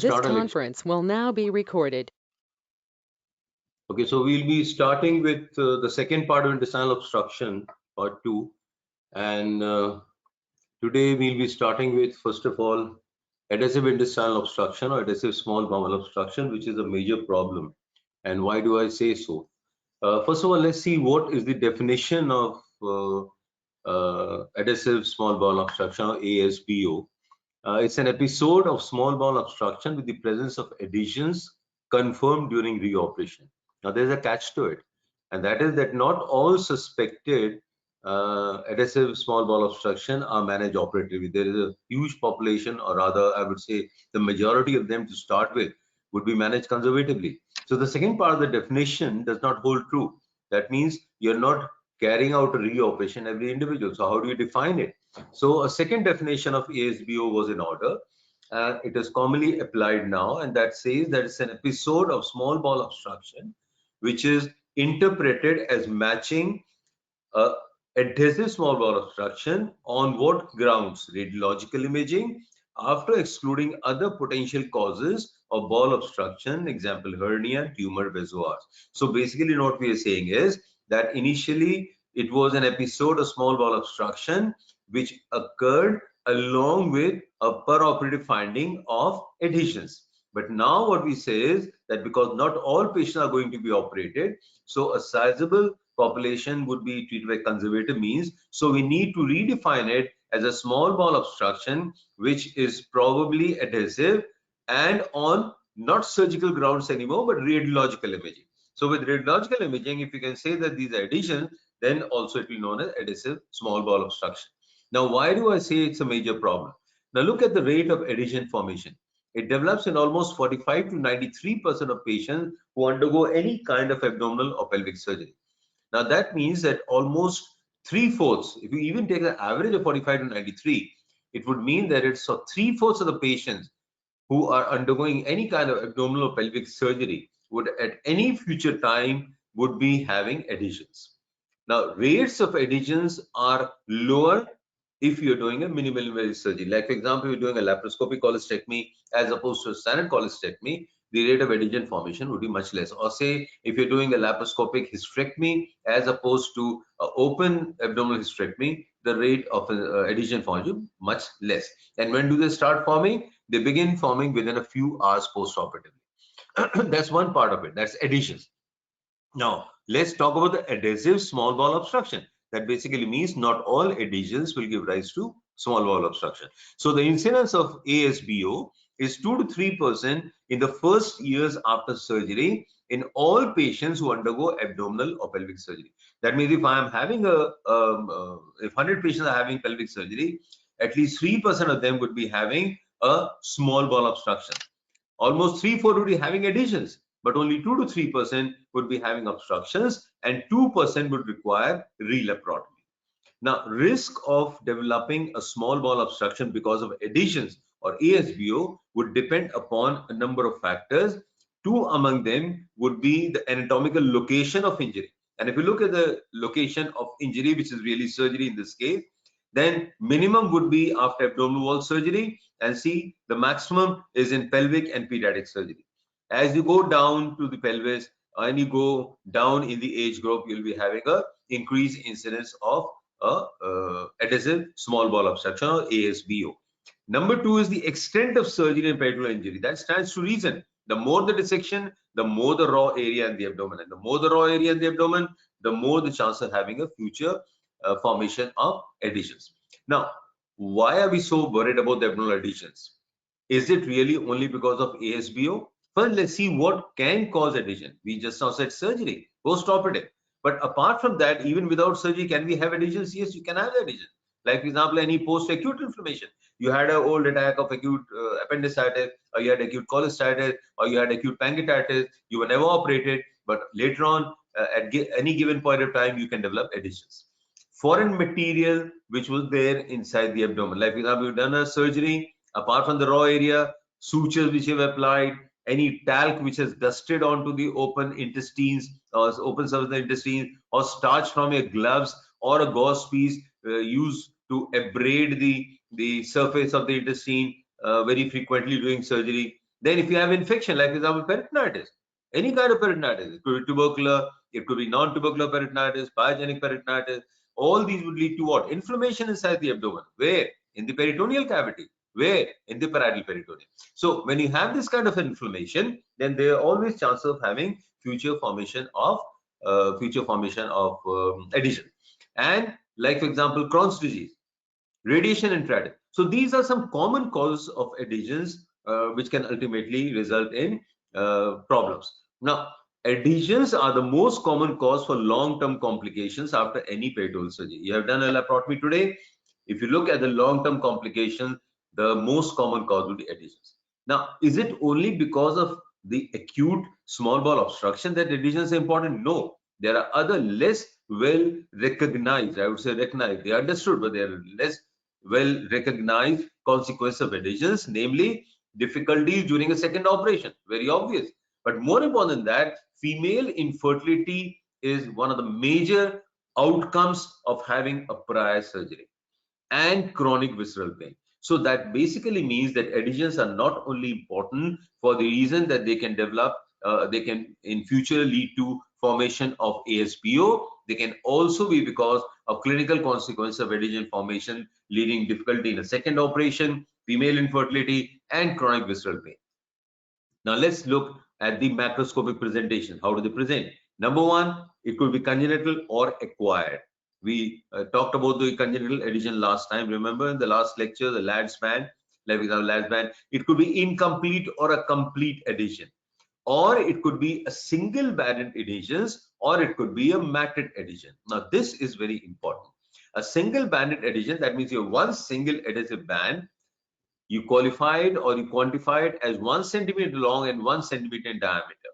This start a lecture. conference will now be recorded. Okay, so we'll be starting with the second part of intestinal obstruction, part 2. And today we'll be starting with, first of all, adhesive intestinal obstruction or adhesive small bowel obstruction, which is a major problem. And why do I say so? First of all, let's see what is the definition of adhesive small bowel obstruction or ASBO. It's an episode of small bowel obstruction with the presence of adhesions confirmed during reoperation. Now, there's a catch to it, and that is that not all suspected adhesive small bowel obstruction are managed operatively. There is a huge population, or rather, I would say the majority of them to start with would be managed conservatively. So the second part of the definition does not hold true. That means you're not carrying out a reoperation every individual. So how do you define it? So a second definition of ASBO was in order, and it is commonly applied now, and that says that it's an episode of small bowel obstruction which is interpreted as matching adhesive small bowel obstruction on what grounds? Radiological imaging, after excluding other potential causes of bowel obstruction, example hernia, tumor, vasoars. So basically what we are saying is that initially it was an episode of small bowel obstruction which occurred along with a peroperative finding of adhesions. But now what we say is that because not all patients are going to be operated, so a sizable population would be treated by conservative means. So we need to redefine it as a small bowel obstruction, which is probably adhesive and on not surgical grounds anymore, but radiological imaging. So with radiological imaging, if you can say that these are adhesions, then also it will be known as adhesive small bowel obstruction. Now, why do I say it's a major problem? Now look at the rate of adhesion formation. It develops in almost 45 to 93% of patients who undergo any kind of abdominal or pelvic surgery. Now that means that almost 3/4, if you even take the average of 45 to 93, it would mean that it's 3/4 of the patients who are undergoing any kind of abdominal or pelvic surgery would at any future time would be having adhesions. Now rates of adhesions are lower if you're doing a minimal invasive surgery. Like for example, you're doing a laparoscopic cholecystectomy as opposed to a standard cholecystectomy, the rate of adhesion formation would be much less. Or say if you're doing a laparoscopic hysterectomy as opposed to open abdominal hysterectomy, the rate of adhesion formation much less. And when do they start forming? They begin forming within a few hours post-operatively. That's one part of it. That's adhesions. Now let's talk about the adhesive small bowel obstruction. That basically means not all adhesions will give rise to small bowel obstruction. So the incidence of ASBO is 2 to 3% in the first years after surgery in all patients who undergo abdominal or pelvic surgery. That means if I am having if 100 patients are having pelvic surgery, at least 3% of them would be having a small bowel obstruction. Almost 3/4 would be having adhesions, but only 2 to 3% would be having obstructions, and 2% would require re-laparotomy. Now, risk of developing a small bowel obstruction because of adhesions or ASBO would depend upon a number of factors. Two among them would be the anatomical location of injury. And if you look at the location of injury, which is really surgery in this case, then minimum would be after abdominal wall surgery, and see the maximum is in pelvic and pediatric surgery. As you go down to the pelvis and you go down in the age group, you'll be having a increased incidence of adhesive small bowel obstruction or ASBO. Number two is the extent of surgery and peritoneal injury. That stands to reason. The more the dissection, the more the raw area in the abdomen, and the more the raw area in the abdomen, the more the chance of having a future formation of adhesions. Now, why are we so worried about the abdominal adhesions? Is it really only because of ASBO? First, let's see what can cause adhesion. We just now said surgery, post-operative. But apart from that, even without surgery, can we have adhesions? Yes, you can have adhesions. Like, for example, any post-acute inflammation. You had an old attack of acute appendicitis, or you had acute cholestasis, or you had acute pancreatitis. You were never operated, but later on, at any given point of time, you can develop adhesions. Foreign material which was there inside the abdomen. Like, for example, you've done a surgery, apart from the raw area, sutures which you've applied, any talc which has dusted onto the open intestines or open surface of the intestines, or starch from your gloves, or a gauze piece used to abrade the surface of the intestine very frequently during surgery. Then if you have infection, like for example, peritonitis, any kind of peritonitis, it could be tubercular, it could be non-tubercular peritonitis, pyogenic peritonitis, all these would lead to what? Inflammation inside the abdomen. Where? In the peritoneal cavity. Where? In the parietal peritoneum. So when you have this kind of inflammation, then there are always chances of having future formation of adhesion. And like for example, Crohn's disease, radiation enteritis. So these are some common causes of adhesions which can ultimately result in problems. Now, adhesions are the most common cause for long-term complications after any peritoneal surgery. You have done a laparotomy today. If you look at the long-term complications, the most common cause will be adhesions. Now, is it only because of the acute small bowel obstruction that adhesions are important? No, there are other less well recognized, I would say recognized, they are understood, but they are less well recognized consequence of adhesions, namely difficulties during a second operation. Very obvious. But more important than that, female infertility is one of the major outcomes of having a prior surgery, and chronic visceral pain. So that basically means that adhesions are not only important for the reason that they can develop, they can in future lead to formation of ASBO. They can also be because of clinical consequence of adhesion formation, leading difficulty in a second operation, female infertility, and chronic visceral pain. Now let's look at the macroscopic presentation. How do they present? Number one, it could be congenital or acquired. We talked about the congenital adhesion last time. Remember in the last lecture, the Ladd's band, like without Ladd's band, it could be incomplete or a complete adhesion, or it could be a single banded adhesions, or it could be a matted adhesion. Now this is very important. A single banded adhesion, that means you have one single adhesive band. You qualified or you quantified as 1 centimeter long and 1 centimeter in diameter,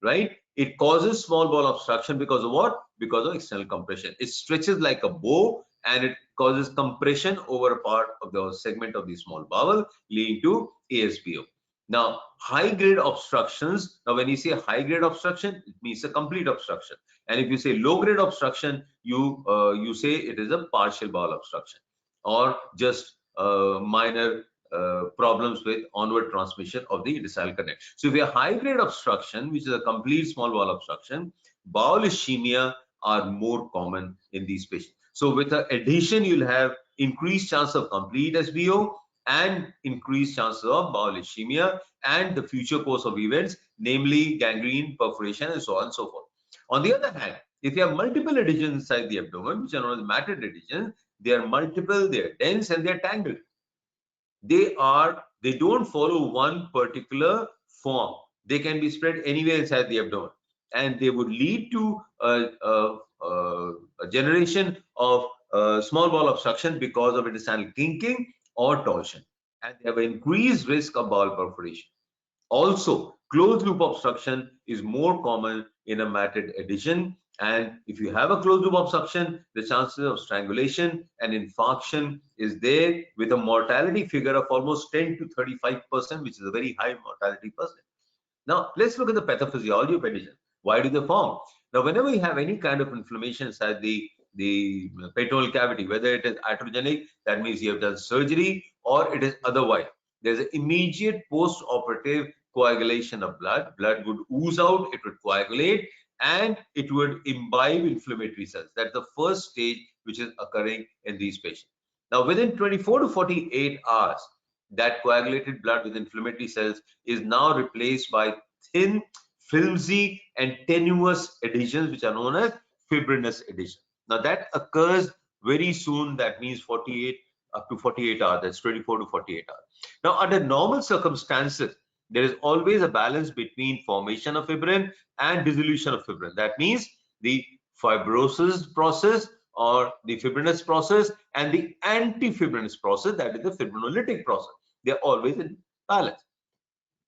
right? It causes small bowel obstruction because of what? Because of external compression. It stretches like a bow and it causes compression over a part of the segment of the small bowel, leading to ASBO. Now, high grade obstructions. Now, when you say high grade obstruction, it means a complete obstruction. And if you say low grade obstruction, you say it is a partial bowel obstruction or just minor problems with onward transmission of the intestinal canal. So if you have high grade obstruction, which is a complete small bowel obstruction, bowel ischemia are more common in these patients. So with the adhesion, you'll have increased chance of complete SBO and increased chances of bowel ischemia and the future course of events, namely gangrene, perforation, and so on and so forth. On the other hand, if you have multiple adhesions inside the abdomen, which are known as matted adhesions, they are multiple, they are dense, and they are tangled. They don't follow one particular form. They can be spread anywhere inside the abdomen, and they would lead to a generation of small bowel obstruction because of intestinal kinking or torsion, and they have an increased risk of bowel perforation. Also, closed loop obstruction is more common in a matted adhesion, and if you have a closed loop obstruction, the chances of strangulation and infarction is there, with a mortality figure of almost 10 to 35%, which is a very high mortality percent. Now, let's look at the pathophysiology of adhesion. Why do they form? Now, whenever you have any kind of inflammation inside the peritoneal cavity, whether it is iatrogenic, that means you have done surgery, or it is otherwise, there's an immediate post-operative coagulation of blood. Blood would ooze out, it would coagulate, and it would imbibe inflammatory cells. That's the first stage which is occurring in these patients. Now, within 24 to 48 hours, that coagulated blood with inflammatory cells is now replaced by thin, filmy, and tenuous adhesions, which are known as fibrinous adhesion. Now, that occurs very soon. That means 48 up to 48 hours. That's 24 to 48 hours. Now, under normal circumstances, there is always a balance between formation of fibrin and dissolution of fibrin. That means the fibrosis process or the fibrinous process and the antifibrinous process, that is the fibrinolytic process. They're always in balance.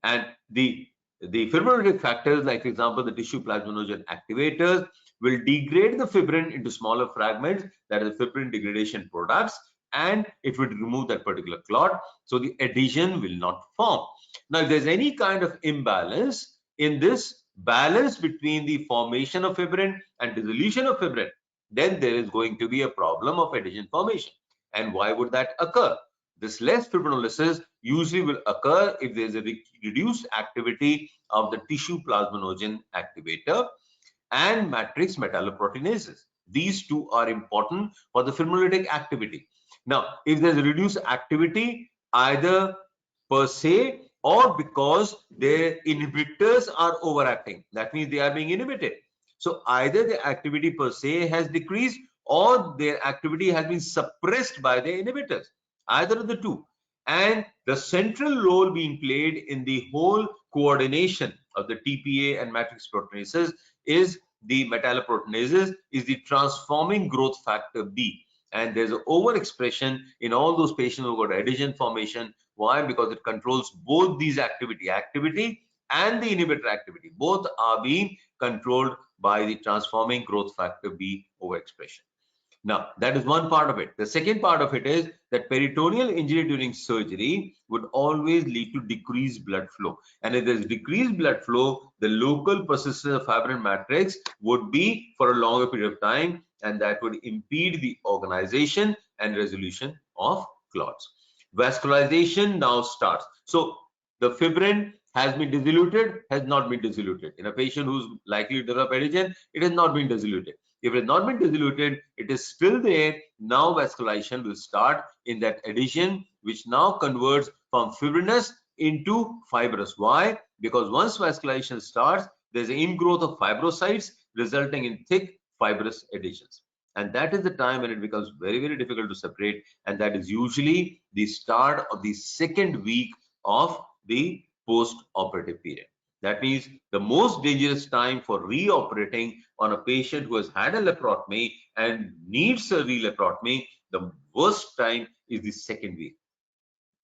And the fibrinolytic factors, like for example, the tissue plasminogen activators, will degrade the fibrin into smaller fragments, that is fibrin degradation products, and it would remove that particular clot. So the adhesion will not form. Now, if there's any kind of imbalance in this balance between the formation of fibrin and dissolution of fibrin, then there is going to be a problem of adhesion formation. And why would that occur? This less fibrinolysis usually will occur if there is a reduced activity of the tissue plasminogen activator and matrix metalloproteinases. These two are important for the fibrinolytic activity. Now, if there's a reduced activity, either per se or because their inhibitors are overacting, that means they are being inhibited. So either the activity per se has decreased or their activity has been suppressed by the inhibitors, either of the two. And the central role being played in the whole coordination of the TPA and matrix proteinases is the metalloproteinases, is the transforming growth factor B. And there's an overexpression in all those patients who got adhesion formation. Why? Because it controls both these activity and the inhibitor activity. Both are being controlled by the transforming growth factor B overexpression. Now, that is one part of it. The second part of it is that peritoneal injury during surgery would always lead to decreased blood flow. And if there's decreased blood flow, the local persistence of fibrin matrix would be for a longer period of time, and that would impede the organization and resolution of clots. Vascularization now starts. So the fibrin has been diluted, has not been diluted. In a patient who's likely to develop adhesion, it has not been diluted. If it has not been diluted, it is still there. Now vascularization will start in that adhesion, which now converts from fibrinous into fibrous. Why? Because once vascularization starts, there's an ingrowth of fibrocytes resulting in thick fibrous adhesions. And that is the time when it becomes very, very difficult to separate. And that is usually the start of the second week of the post-operative period. That means the most dangerous time for reoperating on a patient who has had a laparotomy and needs a re-laparotomy, the worst time is the second week.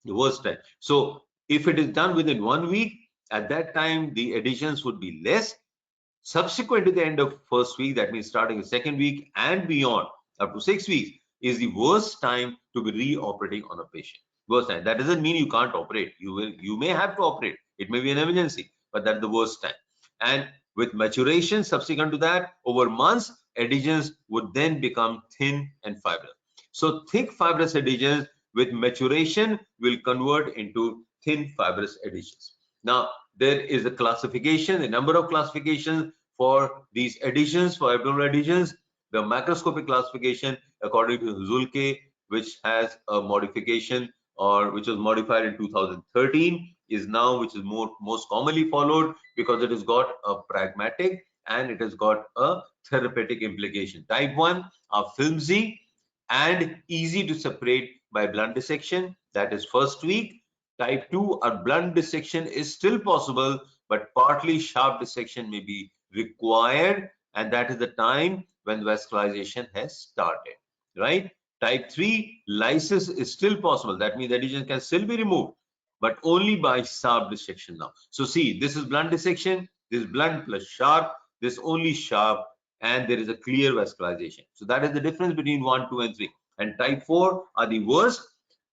The worst time. So if it is done within 1 week, at that time the adhesions would be less. Subsequent to the end of first week, that means starting the second week and beyond, up to 6 weeks, is the worst time to be reoperating on a patient. Worst time. That doesn't mean you can't operate. You may have to operate. It may be an emergency, but that's the worst time. And with maturation subsequent to that, over months, adhesions would then become thin and fibrous. So thick fibrous adhesions with maturation will convert into thin fibrous adhesions. Now, there is a classification, a number of classifications for these adhesions, for abdominal adhesions. The macroscopic classification, according to Zulke, which has a modification or which was modified in 2013, is now which is most commonly followed because it has got a pragmatic and it has got a therapeutic implication. Type 1 are flimsy and easy to separate by blunt dissection, that is first week. Type 2 or blunt dissection is still possible, but partly sharp dissection may be required, and that is the time when vascularization has started, right? Type 3, lysis is still possible. That means adhesion can still be removed, but only by sharp dissection now. So see, this is blunt dissection, this is blunt plus sharp, this only sharp, and there is a clear vascularization. So that is the difference between 1, 2, and 3. And type 4 are the worst.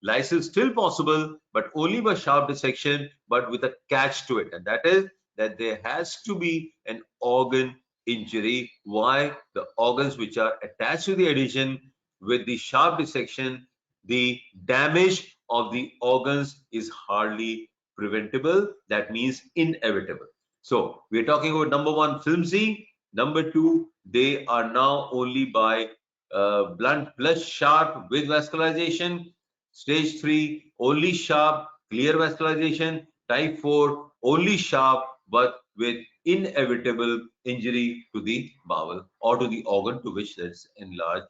Lysis still possible, but only by sharp dissection, but with a catch to it, and that is that there has to be an organ injury. Why? The organs which are attached to the adhesion with the sharp dissection, the damage of the organs is hardly preventable. That means inevitable. So we're talking about number 1, flimsy. Number 2, they are now only by blunt plus sharp with vascularization. Stage 3, only sharp, clear vascularization. Type 4, only sharp, but with inevitable injury to the bowel or to the organ to which that's enlarged,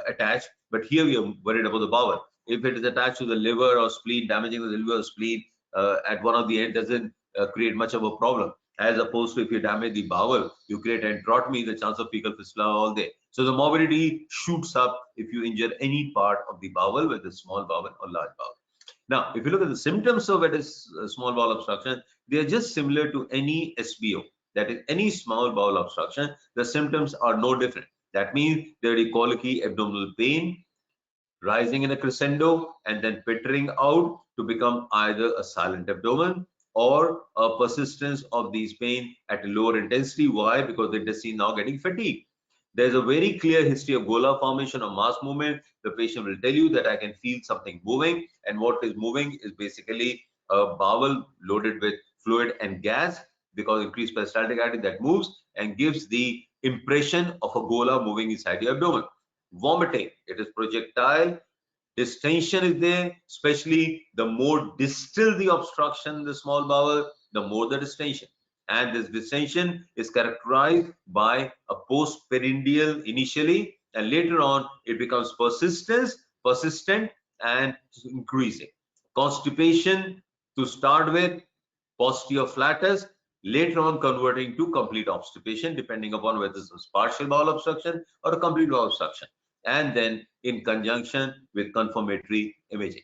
attached. But here we are worried about the bowel. If it is attached to the liver or spleen, damaging the liver or spleen at one of the end doesn't create much of a problem. As opposed to if you damage the bowel, you create enterotomy, the chance of fecal fistula all there. So the morbidity shoots up if you injure any part of the bowel, whether small bowel or large bowel. Now, if you look at the symptoms of small bowel obstruction, they are just similar to any SBO. That is, any small bowel obstruction, the symptoms are no different. That means there is colicky abdominal pain, rising in a crescendo and then petering out to become either a silent abdomen or a persistence of these pain at a lower intensity. Why? Because the intestine now getting fatigued. There's a very clear history of gola formation or mass movement. The patient will tell you that I can feel something moving, and what is moving is basically a bowel loaded with fluid and gas, because increased peristaltic activity that moves and gives the impression of a gola moving inside your abdomen. Vomiting, it is projectile. Distension is there, especially the more distal the obstruction in the small bowel, the more the distension. And this distension is characterized by a postperindial initially, and later on it becomes persistent and increasing. Constipation to start with, posterior flatus, later on converting to complete obstipation, depending upon whether this is partial bowel obstruction or a complete bowel obstruction, and then in conjunction with confirmatory imaging.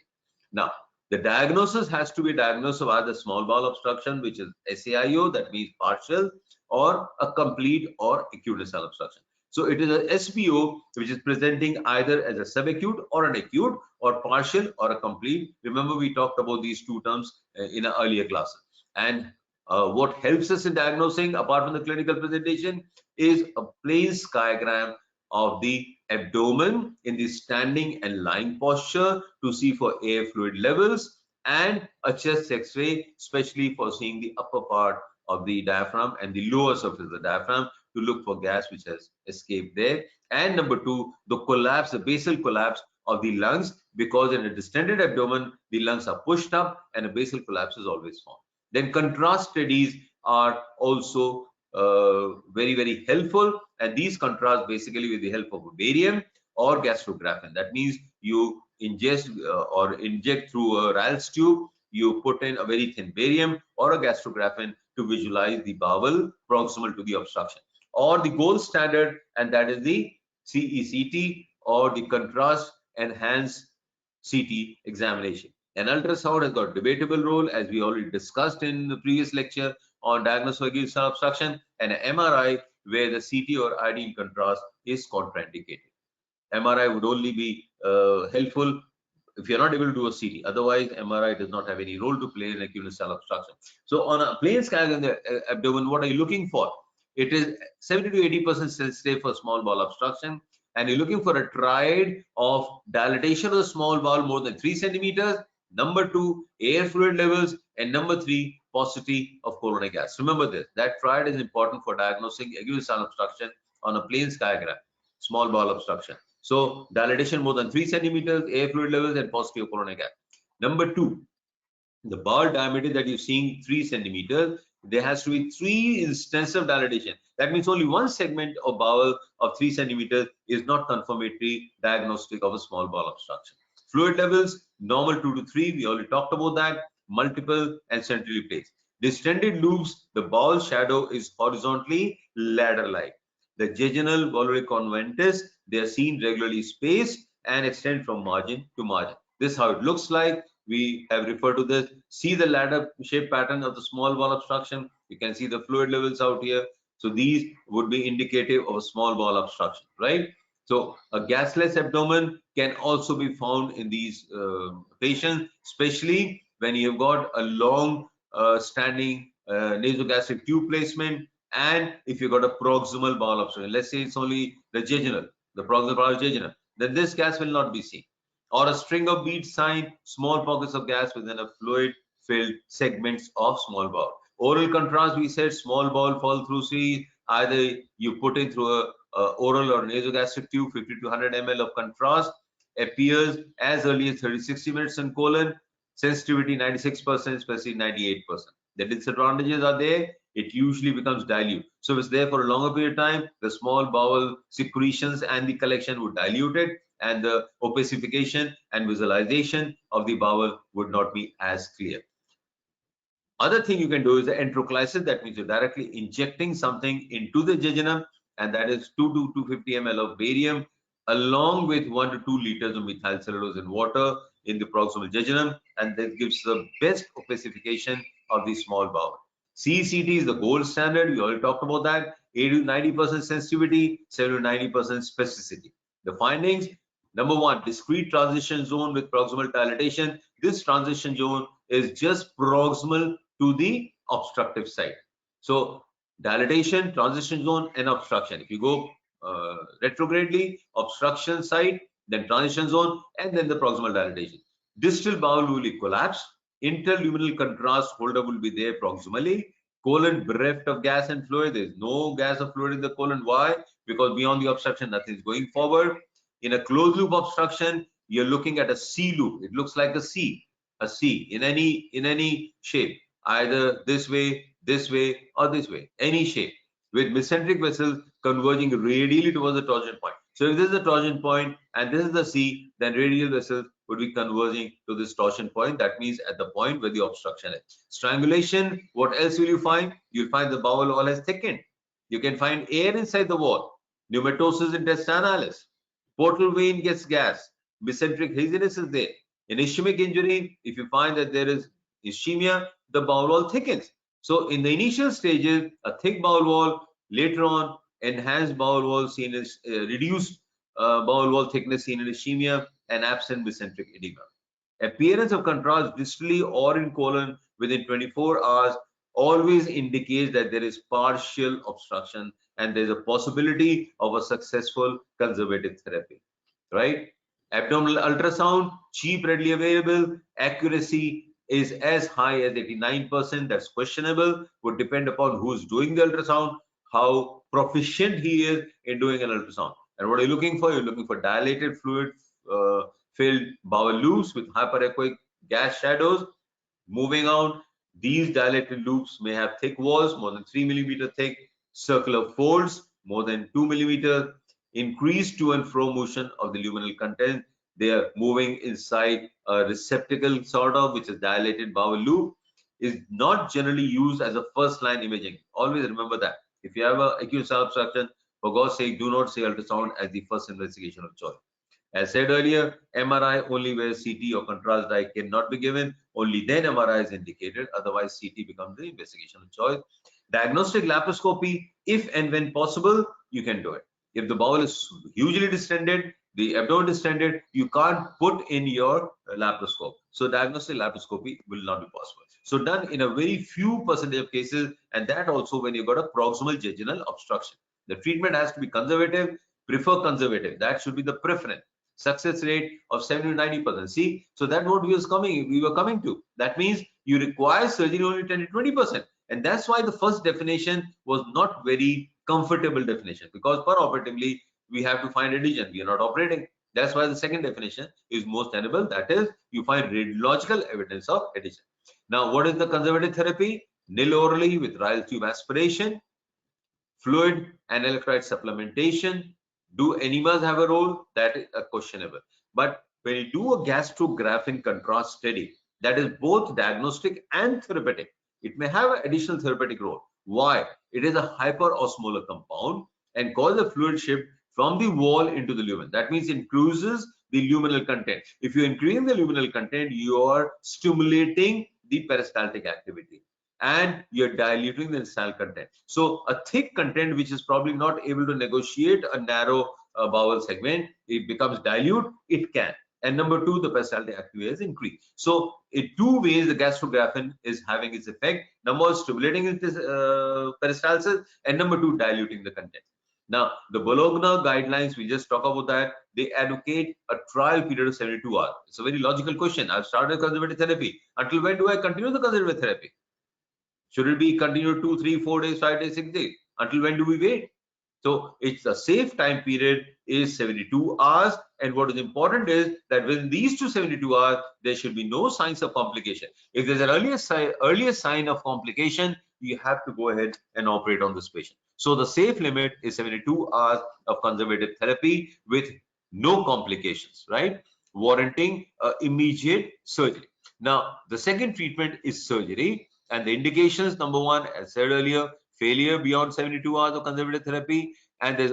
Now, the diagnosis has to be diagnosed of either small bowel obstruction, which is SAIO, that means partial, or a complete or acute intestinal obstruction. So it is a SBO which is presenting either as a subacute or an acute, or partial or a complete. Remember, we talked about these two terms in an earlier class. And what helps us in diagnosing, apart from the clinical presentation, is a plain skygram of the abdomen in the standing and lying posture to see for air fluid levels, and a chest x-ray, especially for seeing the upper part of the diaphragm and the lower surface of the diaphragm to look for gas which has escaped there. And number two, the collapse, the basal collapse of the lungs, because in a distended abdomen, the lungs are pushed up and a basal collapse is always formed. Then contrast studies are also very, very helpful, and these contrast basically with the help of a barium or gastrographin. That means you ingest or inject through a Ralph's tube, you put in a very thin barium or a gastrographin to visualize the bowel proximal to the obstruction, or the gold standard, and that is the CECT, or the contrast enhanced CT examination. An ultrasound has got a debatable role, as we already discussed in the previous lecture on diagnosis of acute intestinal obstruction, and an MRI where the CT or iodine contrast is contraindicated. MRI would only be helpful if you're not able to do a CT. Otherwise, MRI does not have any role to play in acute intestinal obstruction. So on a plain scan in the abdomen, what are you looking for? It is 70 to 80% sensitive for small bowel obstruction, and you're looking for a triad of dilatation of the small bowel more than 3 centimeters, number two, air fluid levels, and number three, paucity of colonic gas. Remember this, that triad is important for diagnosing acute intestinal obstruction on a plain skygram, small bowel obstruction. So dilatation more than 3 centimeters, air fluid levels, and paucity of colonic gas. Number two, the bowel diameter that you're seeing 3 centimeters, there has to be 3 instances of dilatation. That means only one segment of bowel of 3 centimeters is not confirmatory diagnostic of a small bowel obstruction. Fluid levels, normal 2 to 3, we already talked about that, multiple and centrally placed. Distended loops, the bowel shadow is horizontally ladder-like. The jejunal volvulus conventus, they are seen regularly spaced and extend from margin to margin. This is how it looks like. We have referred to this. See the ladder shape pattern of the small bowel obstruction. You can see the fluid levels out here. So these would be indicative of a small bowel obstruction, right? So a gasless abdomen can also be found in these patients, especially when you've got a long standing nasogastric tube placement, and if you've got a proximal bowel obstruction. Let's say it's only the jejunal, the proximal bowel jejunal, then this gas will not be seen. Or a string of beads sign, small pockets of gas within a fluid-filled segments of small bowel. Oral contrast, we said small bowel fall through series, either you put it through a oral or nasogastric tube, 50 to 100 ml of contrast, appears as early as 30-60 minutes in colon, sensitivity 96%, especially 98%. The disadvantages are there, it usually becomes dilute. So if it's there for a longer period of time, the small bowel secretions and the collection would dilute it, and the opacification and visualization of the bowel would not be as clear. Other thing you can do is the enteroclysis. That means you're directly injecting something into the jejunum, and that is 2 to 250 ml of barium along with 1 to 2 liters of methyl cellulose in water in the proximal jejunum, and that gives the best opacification of the small bowel. CECT is the gold standard. We already talked about that. 80 to 90% sensitivity, 70 to 90% specificity. The findings: number one, discrete transition zone with proximal dilatation. This transition zone is just proximal to the obstructive site. So dilatation, transition zone, and obstruction. If you go retrogradely, obstruction site, then transition zone, and then the proximal dilatation. Distal bowel will collapse. Interluminal contrast holder will be there proximally. Colon bereft of gas and fluid. There is no gas or fluid in the colon. Why? Because beyond the obstruction, nothing is going forward. In a closed loop obstruction, you're looking at a C loop. It looks like a C in any shape, either this way, or this way, any shape, with mesenteric vessels converging radially towards the torsion point. So if this is the torsion point and this is the C, then radial vessels would be converging to this torsion point. That means at the point where the obstruction is. Strangulation, what else will you find? You'll find the bowel wall has thickened. You can find air inside the wall. Pneumatosis intestinalis. Portal vein gets gas. Mesenteric haziness is there. In ischemic injury, if you find that there is ischemia, the bowel wall thickens. So in the initial stages, a thick bowel wall, later on, enhanced bowel wall seen as reduced bowel wall thickness seen in ischemia, and absent mesenteric edema. Appearance of contrast distally or in colon within 24 hours always indicates that there is partial obstruction and there is a possibility of a successful conservative therapy, right? Abdominal ultrasound, cheap, readily available, accuracy is as high as 89%. That's questionable, would depend upon who's doing the ultrasound, how proficient he is in doing an ultrasound. And what are you looking for? You're looking for dilated fluid filled bowel loops with hyperechoic gas shadows moving out. These dilated loops may have thick walls, more than 3 millimeter thick, circular folds, more than 2 millimeter, increased to and fro motion of the luminal content. They are moving inside a receptacle sort of, which is dilated bowel loop, is not generally used as a first line imaging. Always remember that. If you have an acute stomach obstruction, for God's sake, do not say ultrasound as the first investigation of choice. As said earlier, MRI only where CT or contrast dye cannot be given. Only then MRI is indicated. Otherwise, CT becomes the investigation of choice. Diagnostic laparoscopy, if and when possible, you can do it. If the bowel is hugely distended, the abdomen distended, you can't put in your laparoscope. So diagnostic laparoscopy will not be possible. So done in a very few percentage of cases, and that also when you've got a proximal jejunal obstruction. The treatment has to be conservative, prefer conservative. That should be the preference. Success rate of 70 to 90%. See, so that's what we were coming to. That means you require surgery only 10 to 20%. And that's why the first definition was not very comfortable definition, because operatively we have to find adhesion. We are not operating. That's why the second definition is most tenable. That is, you find radiological evidence of adhesion. Now, what is the conservative therapy? Nil orally with Ryle tube aspiration, fluid and electrolyte supplementation. Do enemas have a role? That is questionable. But when you do a gastrographin contrast study, that is both diagnostic and therapeutic, it may have an additional therapeutic role. Why? It is a hyperosmolar compound and causes a fluid shift from the wall into the lumen. That means it increases the luminal content. If you increase the luminal content, you are stimulating the peristaltic activity and you're diluting the intestinal content. So a thick content which is probably not able to negotiate a narrow bowel segment, it becomes dilute, it can. And number two, the peristaltic activity is increased. So in two ways, the gastrographin is having its effect. Number one, stimulating peristalsis, and number two, diluting the content. Now, the Bologna guidelines, we just talk about that. They advocate a trial period of 72 hours. It's a very logical question. I've started conservative therapy. Until when do I continue the conservative therapy? Should it be continued 2, 3, 4 days, 5 days, 6 days? Until when do we wait? So it's a safe time period is 72 hours. And what is important is that within these 72 hours, there should be no signs of complication. If there's an earlier sign of complication, you have to go ahead and operate on this patient. So the safe limit is 72 hours of conservative therapy with no complications, right? Warranting immediate surgery. Now, the second treatment is surgery. And the indications, number one, as said earlier, failure beyond 72 hours of conservative therapy. And there's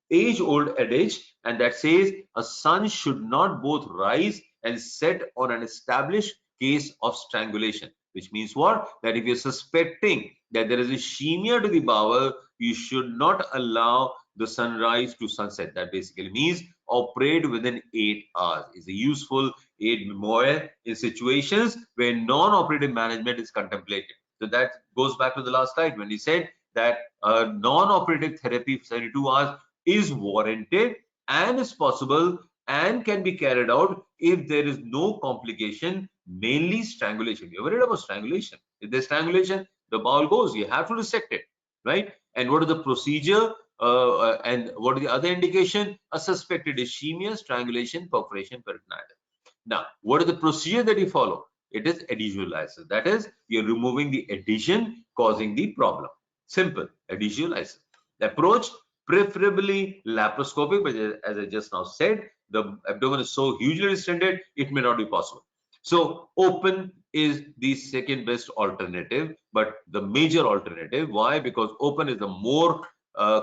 age-old adage, and that says a sun should not both rise and set on an established case of strangulation. Which means what? That if you're suspecting that there is ischemia to the bowel, you should not allow the sunrise to sunset. That basically means operate within 8 hours. Is a useful aid memoir in situations where non-operative management is contemplated. So that goes back to the last slide when he said that non-operative therapy for 72 hours is warranted and is possible and can be carried out if there is no complication, mainly strangulation. You're worried about strangulation. If there's strangulation, the bowel goes. You have to resect it, right? And what is the procedure? And what is the other indication? A suspected ischemia, strangulation, perforation, peritonitis. Now, what is the procedure that you follow? It is adhesive lysis. That is, you're removing the adhesion causing the problem. Simple, adhesive lysis. The approach, preferably laparoscopic, but as I just now said, the abdomen is so hugely distended, it may not be possible. So, open is the second best alternative, but the major alternative. Why? Because open is the more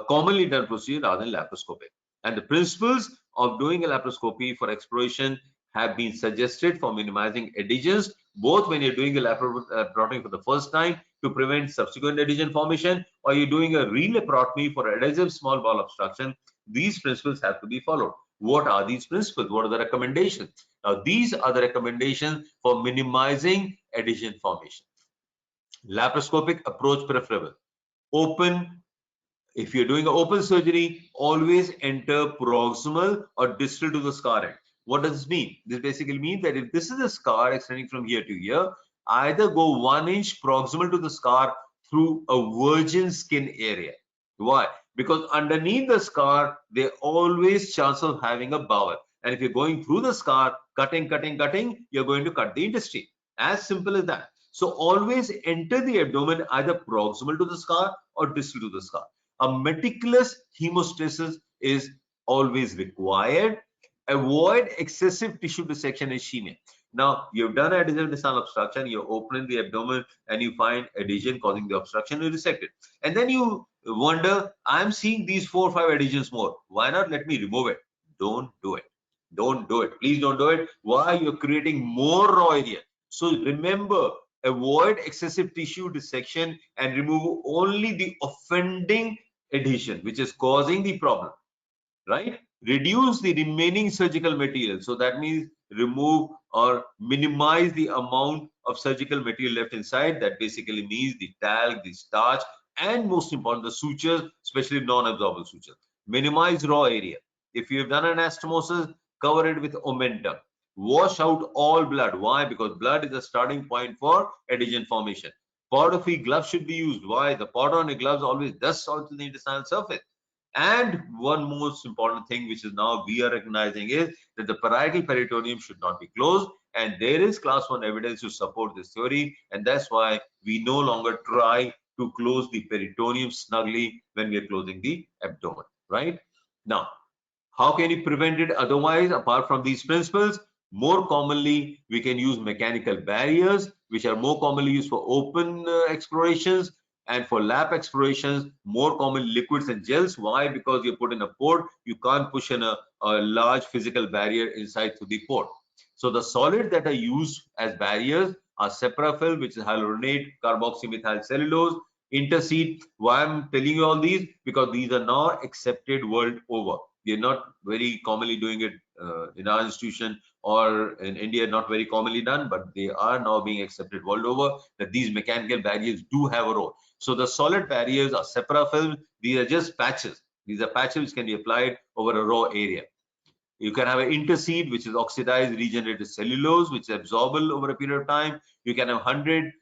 commonly done procedure rather than laparoscopic. And the principles of doing a laparoscopy for exploration have been suggested for minimizing adhesions, both when you're doing a laparotomy for the first time to prevent subsequent adhesion formation, or you're doing a re-laparotomy for adhesive small bowel obstruction. These principles have to be followed. What are these principles? What are the recommendations? Now, these are the recommendations for minimizing adhesion formation. Laparoscopic approach preferable. Open. If you're doing an open surgery, always enter proximal or distal to the scar end. What does this mean? This basically means that if this is a scar extending from here to here, either go 1 inch proximal to the scar through a virgin skin area. Why? Because underneath the scar, there always chance of having a bowel. And if you're going through the scar, cutting, you're going to cut the intestine. As simple as that. So always enter the abdomen either proximal to the scar or distal to the scar. A meticulous hemostasis is always required. Avoid excessive tissue dissection and ischemia. Now, you've done adhesive intestinal obstruction, you're opening the abdomen and you find adhesion causing the obstruction, you resect it. And then you wonder, I'm seeing these 4 or 5 adhesions more. Why not let me remove it? Don't do it. Don't do it. Please don't do it. Why? You're creating more raw area. So remember, avoid excessive tissue dissection and remove only the offending adhesion, which is causing the problem, right? Reduce the remaining surgical material. So that means remove or minimize the amount of surgical material left inside. That basically means the talc, the starch, and most important, the sutures, especially non-absorbable sutures. Minimize raw area. If you have done an anastomosis, cover it with omentum. Wash out all blood. Why? Because blood is the starting point for adhesion formation. Powder-free gloves should be used. Why? The powder on the gloves always does salt to the intestinal surface. And one most important thing which is now we are recognizing is that the parietal peritoneum should not be closed, and there is class 1 evidence to support this theory, and that's why we no longer try to close the peritoneum snugly when we are closing the abdomen, right? Now, how can you prevent it otherwise apart from these principles? More commonly, we can use mechanical barriers, which are more commonly used for open explorations, and for lap explorations, more common liquids and gels. Why? Because you put in a port, you can't push in a large physical barrier inside through the port. So the solids that are used as barriers are Ceprafil, which is hyaluronate, carboxymethyl cellulose, Intussusception. Why I'm telling you all these? Because these are now accepted world over. We are not very commonly doing it in our institution or in India, not very commonly done, but they are now being accepted world over that these mechanical barriers do have a role. So the solid barriers are Ceprafil. These are just patches. These are patches which can be applied over a raw area. You can have an Intussusception, which is oxidized regenerated cellulose, which is absorbable over a period of time. You can have 100%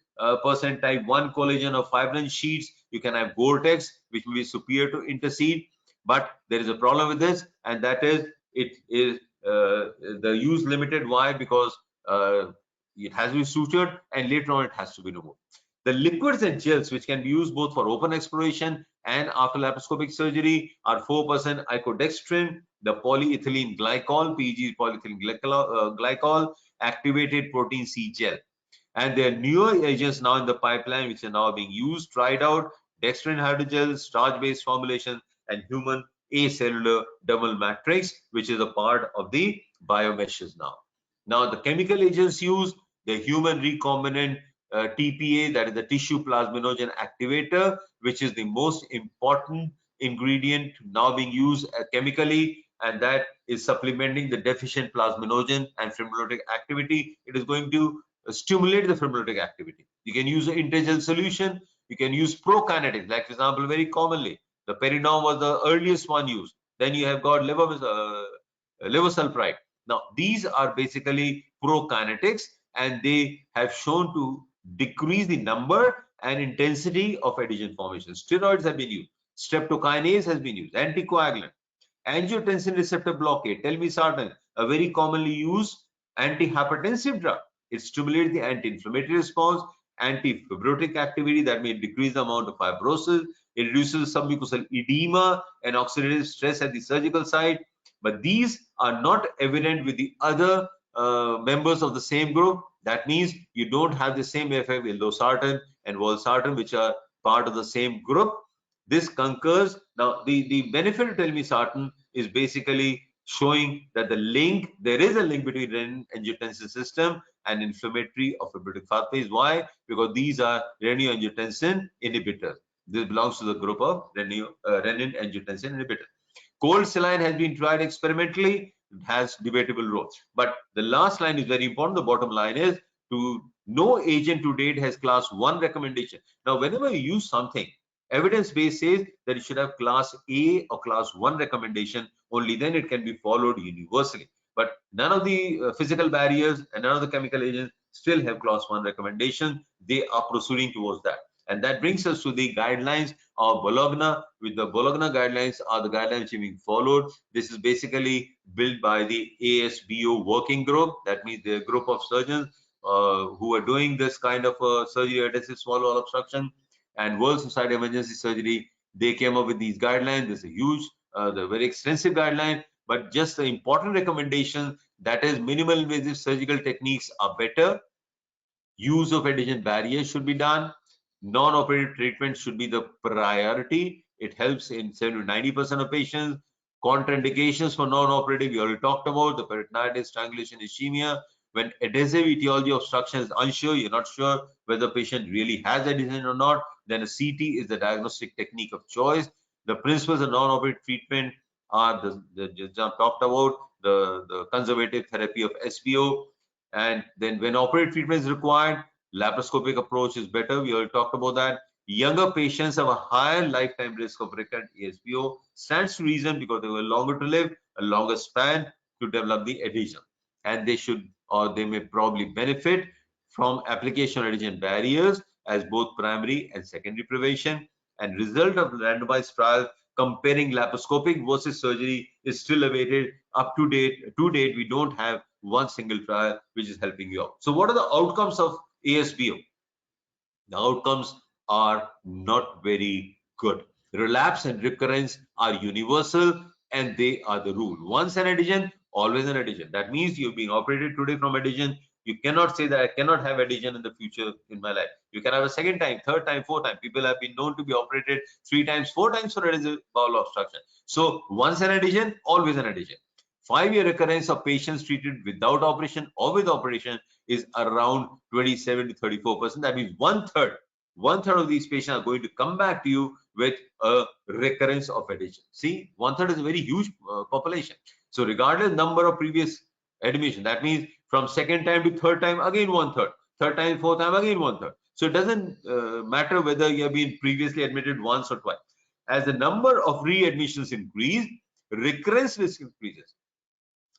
type 1 collagen or fibrin sheets. You can have Gore-Tex, which will be superior to Intussusception. But there is a problem with this, and that is it is the use limited. Why? Because it has to be sutured, and later on it has to be removed. The liquids and gels, which can be used both for open exploration and after laparoscopic surgery, are 4% icodextrin, the polyethylene glycol, PEG polyethylene glycol, activated protein C gel. And there are newer agents now in the pipeline which are now being used, tried out, dextrin hydrogel, starch-based formulation, and human acellular dermal matrix, which is a part of the biomeshes now. Now, the chemical agents used, the human recombinant TPA, that is the tissue plasminogen activator, which is the most important ingredient now being used chemically, and that is supplementing the deficient plasminogen and fibrinolytic activity. It is going to stimulate the fibrinolytic activity. You can use an intergel solution. You can use prokinetics, like for example, very commonly, the Peridom was the earliest one used. Then you have got levosulfide. Now, these are basically prokinetics, and they have shown to decrease the number and intensity of adhesion formation. Steroids have been used. Streptokinase has been used. Anticoagulant. Angiotensin receptor blockade, telmisartan, a very commonly used antihypertensive drug. It stimulates the anti-inflammatory response, anti-fibrotic activity that may decrease the amount of fibrosis. It reduces submucosal edema and oxidative stress at the surgical site. But these are not evident with the other members of the same group. That means you don't have the same effect with losartan and valsartan, which are part of the same group. This concurs. Now, the benefit of telmisartan is basically showing that there is a link between renin-angiotensin system and inflammatory or fibrotic pathways. Why? Because these are renin-angiotensin inhibitors. This belongs to the group of renin-angiotensin inhibitors. Cold saline has been tried experimentally. It has debatable roles. But the last line is very important. The bottom line is no agent to date has class 1 recommendation. Now, whenever you use something, evidence-based says that it should have class A or class 1 recommendation. Only then it can be followed universally. But none of the physical barriers and none of the chemical agents still have class 1 recommendation. They are proceeding towards that. And that brings us to the guidelines of Bologna. With the Bologna guidelines are the guidelines being followed. This is basically built by the ASBO working group. That means the group of surgeons who are doing this kind of surgery, adhesive small bowel obstruction, and World Society of Emergency Surgery. They came up with these guidelines. This is a huge, the very extensive guideline, but just the important recommendation, that is minimal invasive surgical techniques are better. Use of adhesion barriers should be done. Non-operative treatment should be the priority. It helps in 70 to 90% of patients. Contraindications for non-operative, we already talked about the peritonitis, strangulation, ischemia. When adhesive etiology obstruction is unsure, you're not sure whether the patient really has adhesion or not, then a CT is the diagnostic technique of choice. The principles of non-operative treatment are the just talked about, the conservative therapy of SBO. And then when operative treatment is required, laparoscopic approach is better. We already talked about that. Younger patients have a higher lifetime risk of recurrent ASBO. Stands to reason because they were longer to live, a longer span to develop the adhesion. And they should, or they may probably benefit from application of adhesion barriers as both primary and secondary prevention. And result of randomized trial comparing laparoscopic versus surgery is still awaited. Up to date, we don't have one single trial which is helping you out. So what are the outcomes of ASBO? The outcomes are not very good. Relapse and recurrence are universal and they are the rule. Once an adhesion, always an adhesion. That means you're being operated today from adhesion. You cannot say that I cannot have adhesion in the future in my life. You can have a second time, third time, fourth time. People have been known to be operated 3 times, 4 times for adhesive bowel obstruction. So once an adhesion, always an adhesion. 5-year recurrence of patients treated without operation or with operation is around 27 to 34%. That means one third of these patients are going to come back to you with a recurrence of adhesion. See, one third is a very huge population. So regardless number of previous admission, that means from second time to third time, again one third, third time, fourth time, again one third. So it doesn't matter whether you have been previously admitted once or twice. As the number of readmissions increase, recurrence risk increases,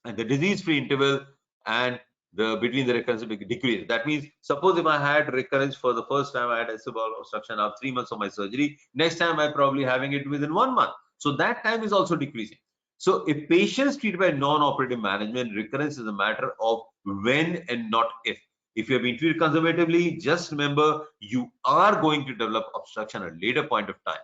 and the disease-free interval and between the recurrence decrease. That means, suppose if I had recurrence for the first time, I had adhesive bowel obstruction after 3 months of my surgery. Next time, I'm probably having it within 1 month. So that time is also decreasing. So if patients treated by non-operative management, recurrence is a matter of when and not if. If you have been treated conservatively, just remember you are going to develop obstruction at a later point of time.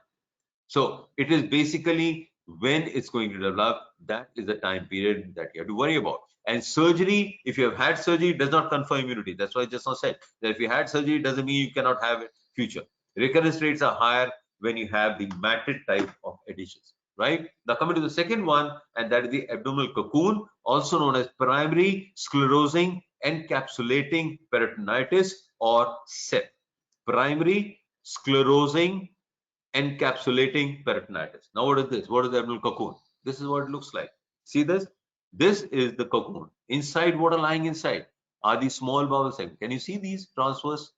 So it is basically when it's going to develop, that is the time period that you have to worry about. And surgery, if you have had surgery, does not confer immunity. That's why I just now said that if you had surgery, it doesn't mean you cannot have it future. Recurrence rates are higher when you have the matted type of adhesions, right? Now coming to the second one, and that is the abdominal cocoon, also known as primary sclerosing encapsulating peritonitis or SEP. Primary sclerosing encapsulating peritonitis. Now what is this? What is the abdominal cocoon? This is what it looks like. See this? This is the cocoon. Inside, what are lying inside are the small bowel segments. Can you see these transverse?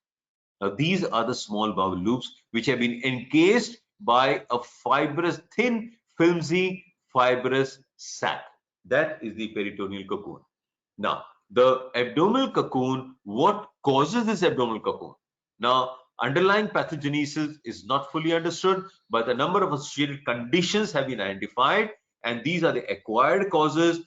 Now these are the small bowel loops which have been encased by a fibrous, thin, flimsy fibrous sac. That is the peritoneal cocoon. Now, the abdominal cocoon, what causes this abdominal cocoon? Now, underlying pathogenesis is not fully understood, but a number of associated conditions have been identified, and these are the acquired causes,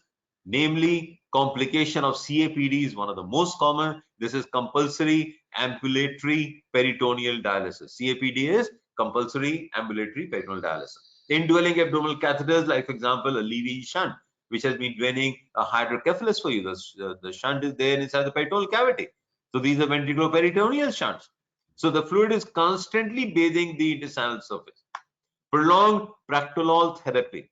namely complication of CAPD is one of the most common. This is compulsory ambulatory peritoneal dialysis. CAPD is compulsory ambulatory peritoneal dialysis. Indwelling abdominal catheters, like for example, a Levy shunt, which has been draining a hydrocephalus for you. The shunt is there inside the peritoneal cavity. So these are ventriculoperitoneal shunts. So the fluid is constantly bathing the intestinal surface. Prolonged proctolol therapy.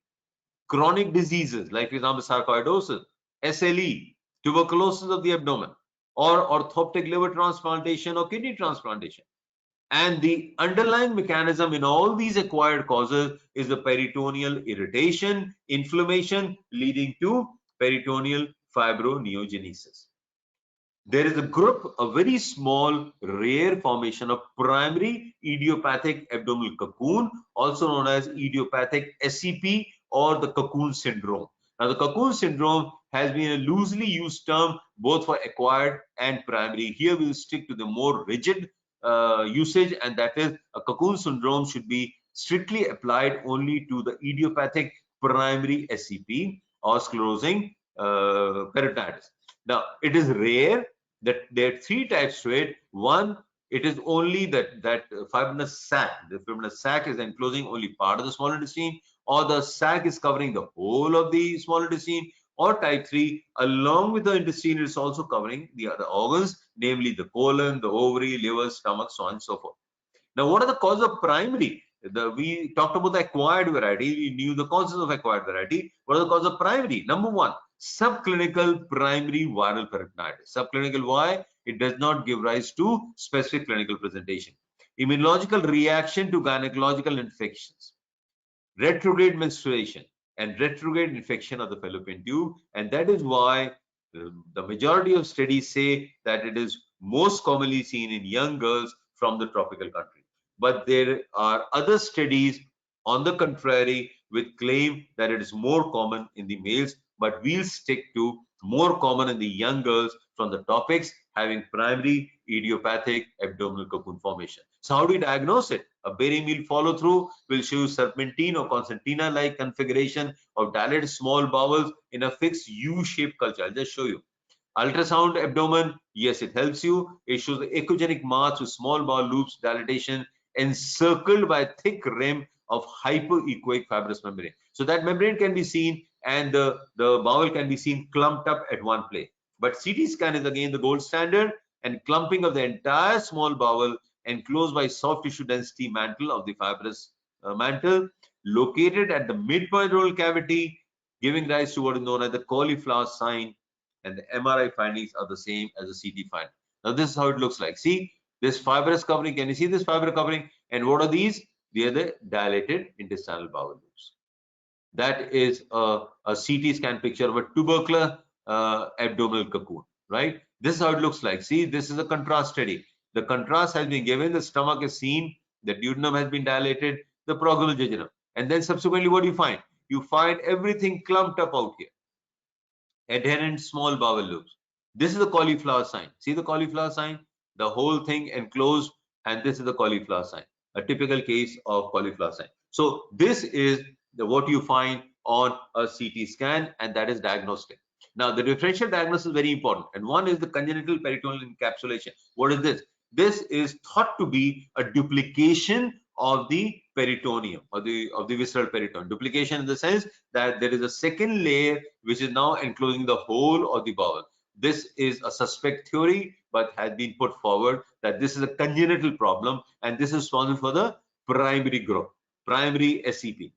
Chronic diseases like, for example, sarcoidosis, SLE, tuberculosis of the abdomen, or orthoptic liver transplantation or kidney transplantation. And the underlying mechanism in all these acquired causes is the peritoneal irritation, inflammation, leading to peritoneal fibroneogenesis. There is a group, a very small, rare formation of primary idiopathic abdominal cocoon, also known as idiopathic SEP or the cocoon syndrome. Now, the cocoon syndrome has been a loosely used term both for acquired and primary. Here we will stick to the more rigid usage, and that is a cocoon syndrome should be strictly applied only to the idiopathic primary SEP or sclerosing peritonitis. Now, it is rare that there are three types to it. One, it is only that fibrinous sac. The fibrinous sac is enclosing only part of the small intestine, or the sac is covering the whole of the small intestine. Or type 3, along with the intestine, it is also covering the other organs, namely the colon, the ovary, liver, stomach, so on and so forth. Now, what are the causes of primary? We talked about the acquired variety. We knew the causes of acquired variety. What are the causes of primary? Number one, subclinical primary viral peritonitis. Subclinical, why? It does not give rise to specific clinical presentation. Immunological reaction to gynecological infections. Retrograde menstruation and retrograde infection of the fallopian tube, and that is why the majority of studies say that it is most commonly seen in young girls from the tropical country. But there are other studies on the contrary which claim that it is more common in the males, but we'll stick to more common in the young girls from the topics having primary idiopathic abdominal cocoon formation. So how do we diagnose it? A Berry-Meal follow-through will show you serpentine or concertina-like configuration of dilated small bowels in a fixed U-shaped culture. I'll just show you. Ultrasound abdomen, yes, it helps you. It shows the echogenic mass with small bowel loops dilatation encircled by a thick rim of hypoechoic fibrous membrane. So that membrane can be seen, and the bowel can be seen clumped up at one place. But CT scan is again the gold standard, and clumping of the entire small bowel enclosed by soft tissue density mantle of the fibrous mantle located at the midpoint oral cavity, giving rise to what is known as the cauliflower sign, and the MRI findings are the same as the CT finding. Now this is how it looks like. See this fibrous covering. Can you see this fiber covering? And what are these? They are the dilated intestinal bowel loops. That is a CT scan picture of a tubercular abdominal cocoon, right? This is how it looks like. See, this is a contrast study. The contrast has been given, the stomach is seen, the duodenum has been dilated, the proximal jejunum. And then subsequently, what do you find? You find everything clumped up out here. Adherent small bowel loops. This is the cauliflower sign. See the cauliflower sign? The whole thing enclosed, and this is the cauliflower sign. A typical case of cauliflower sign. So this is what you find on a CT scan, and that is diagnostic. Now, the differential diagnosis is very important, and one is the congenital peritoneal encapsulation. What is this? This is thought to be a duplication of the peritoneum or the visceral peritoneum. Duplication in the sense that there is a second layer which is now enclosing the whole of the bowel. This is a suspect theory, but has been put forward that this is a congenital problem, and this is responsible for the primary growth, primary SEP.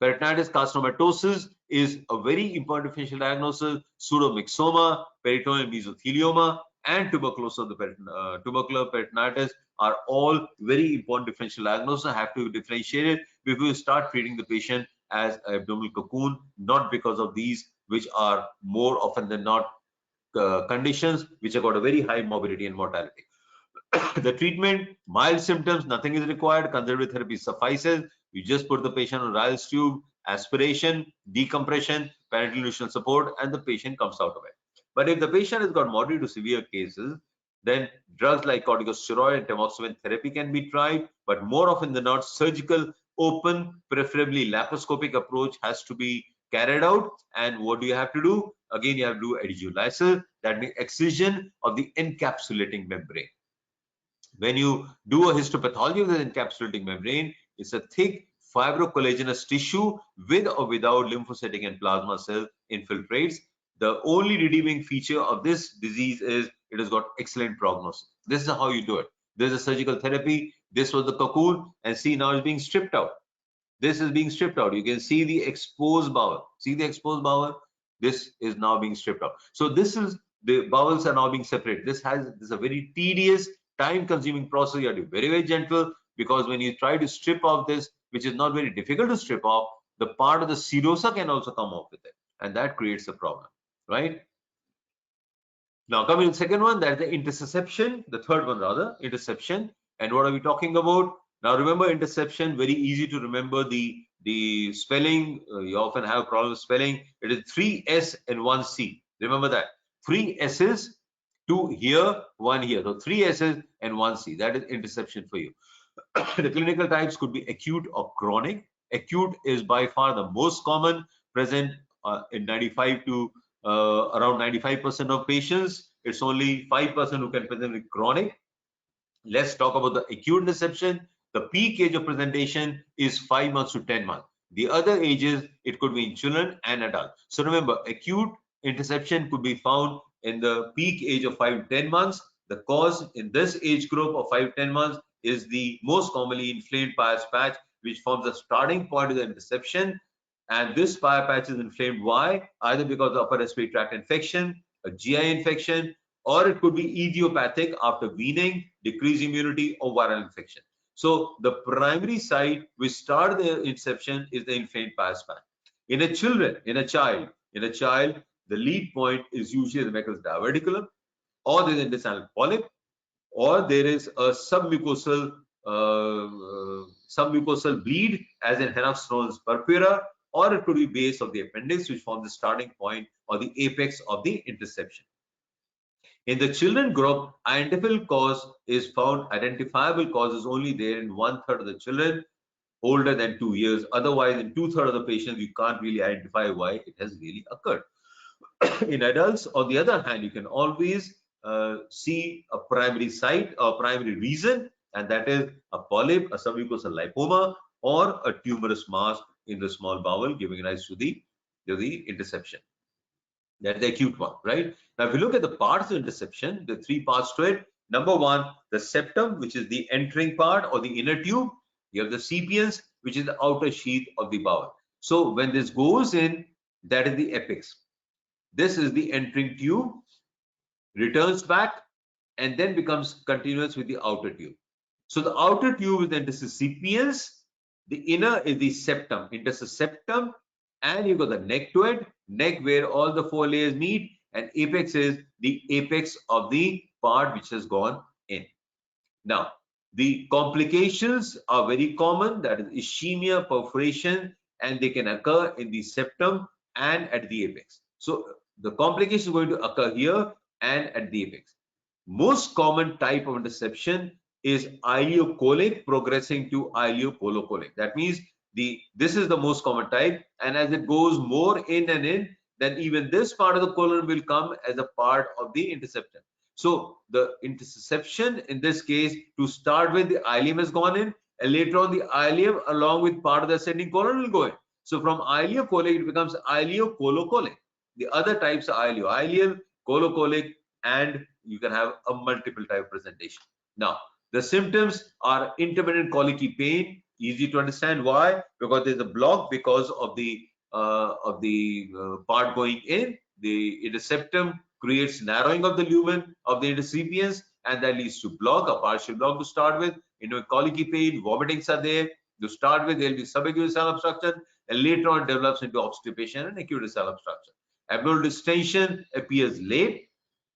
Peritonitis carcinomatosis is a very important differential diagnosis. Pseudomyxoma, peritoneal mesothelioma, and tuberculosis of the tubercular peritonitis are all very important differential diagnosis. I have to differentiate it before you start treating the patient as abdominal cocoon, not because of these, which are more often than not conditions which have got a very high morbidity and mortality. The treatment, mild symptoms, nothing is required. Conservative therapy suffices. You just put the patient on Ryle's tube aspiration, decompression, parenteral nutritional support, and the patient comes out of it. But if the patient has got moderate to severe cases, then drugs like corticosteroid and tamoxifen therapy can be tried, but more often than not, surgical, open, preferably laparoscopic approach has to be carried out. And what do you have to do? Again, you have to do adhesive, that means excision of the encapsulating membrane. When you do a histopathology of the encapsulating membrane, it's a thick fibrocollagenous tissue with or without lymphocytic and plasma cell infiltrates. The only redeeming feature of this disease is it has got excellent prognosis. This is how you do it. There's a surgical therapy. This was the cocoon, and see, now it's being stripped out. This is being stripped out. You can see the exposed bowel. See the exposed bowel? This is now being stripped out. So this is, the bowels are now being separated. This is a very tedious, time-consuming process. You have to be very, very gentle, because when you try to strip off this, which is not very difficult to strip off, the part of the serosa can also come off with it, and that creates a problem, right? Now coming to the second one, that is the intussusception, the third one rather, intussusception. And what are we talking about? Now remember, intussusception, very easy to remember the spelling. You often have problems spelling. It is 3 S and 1 C. Remember that. 3 S's, 2 here, 1 here. So 3 S's and 1 C. That is intussusception for you. The clinical types could be acute or chronic. Acute is by far the most common, present in 95 to around 95% of patients. It's only 5% who can present with chronic. Let's talk about the acute intussusception. The peak age of presentation is 5 months to 10 months. The other ages, it could be in children and adults. So remember, acute intussusception could be found in the peak age of 5 to 10 months. The cause in this age group of 5 to 10 months is the most commonly inflamed Peyer's patch, which forms the starting point of the intussusception. And this Peyer's patch is inflamed. Why? Either because of upper respiratory tract infection, a GI infection, or it could be idiopathic after weaning, decreased immunity, or viral infection. So the primary site which started the intussusception is the inflamed Peyer's patch. In a child, the lead point is usually the Meckel's diverticulum, or there is an intestinal polyp, or there is a submucosal bleed, as in Henoch-Stron's purpura, or it could be base of the appendix, which forms the starting point or the apex of the intussusception. In the children group, identifiable cause is found. Identifiable cause is only there in 1/3 of the children older than 2 years. Otherwise, in 2/3 of the patients, you can't really identify why it has really occurred. In adults, on the other hand, you can always see a primary site or primary reason, and that is a polyp, a submucosal lipoma, or a tumorous mass in the small bowel, giving rise to the intussusception. That's the acute one, right? Now, if you look at the parts of intussusception, the 3 parts to it. Number 1, the septum, which is the entering part or the inner tube. You have the sepiens, which is the outer sheath of the bowel. So when this goes in, that is the apex. This is the entering tube, returns back, and then becomes continuous with the outer tube. So the outer tube is the intussuscepiens, the inner is the septum, intussusceptum, and you got the neck to it, neck where all the 4 layers meet, and apex is the apex of the part which has gone in. Now, the complications are very common, that is ischemia, perforation, and they can occur in the septum and at the apex. So the complication is going to occur here and at the apex. Most common type of intussusception is ileocolic progressing to ileocolocolic. That means this is the most common type, and as it goes more in and in, then even this part of the colon will come as a part of the intussusception. So the intussusception in this case, to start with, the ileum has gone in, and later on the ileum along with part of the ascending colon will go in. So from ileocolic it becomes ileocolocolic. The other types are ileal, colocolic, and you can have a multiple type presentation. Now, the symptoms are intermittent colicky pain. Easy to understand why, because there's a block because of the part going in. The intussusceptum creates narrowing of the lumen of the intussuscepiens, and that leads to block, a partial block to start with. Colicky pain, vomitings are there. To start with, there will be subacute cell obstruction, and later on develops into obstipation and acute cell obstruction. Abdominal distension appears late,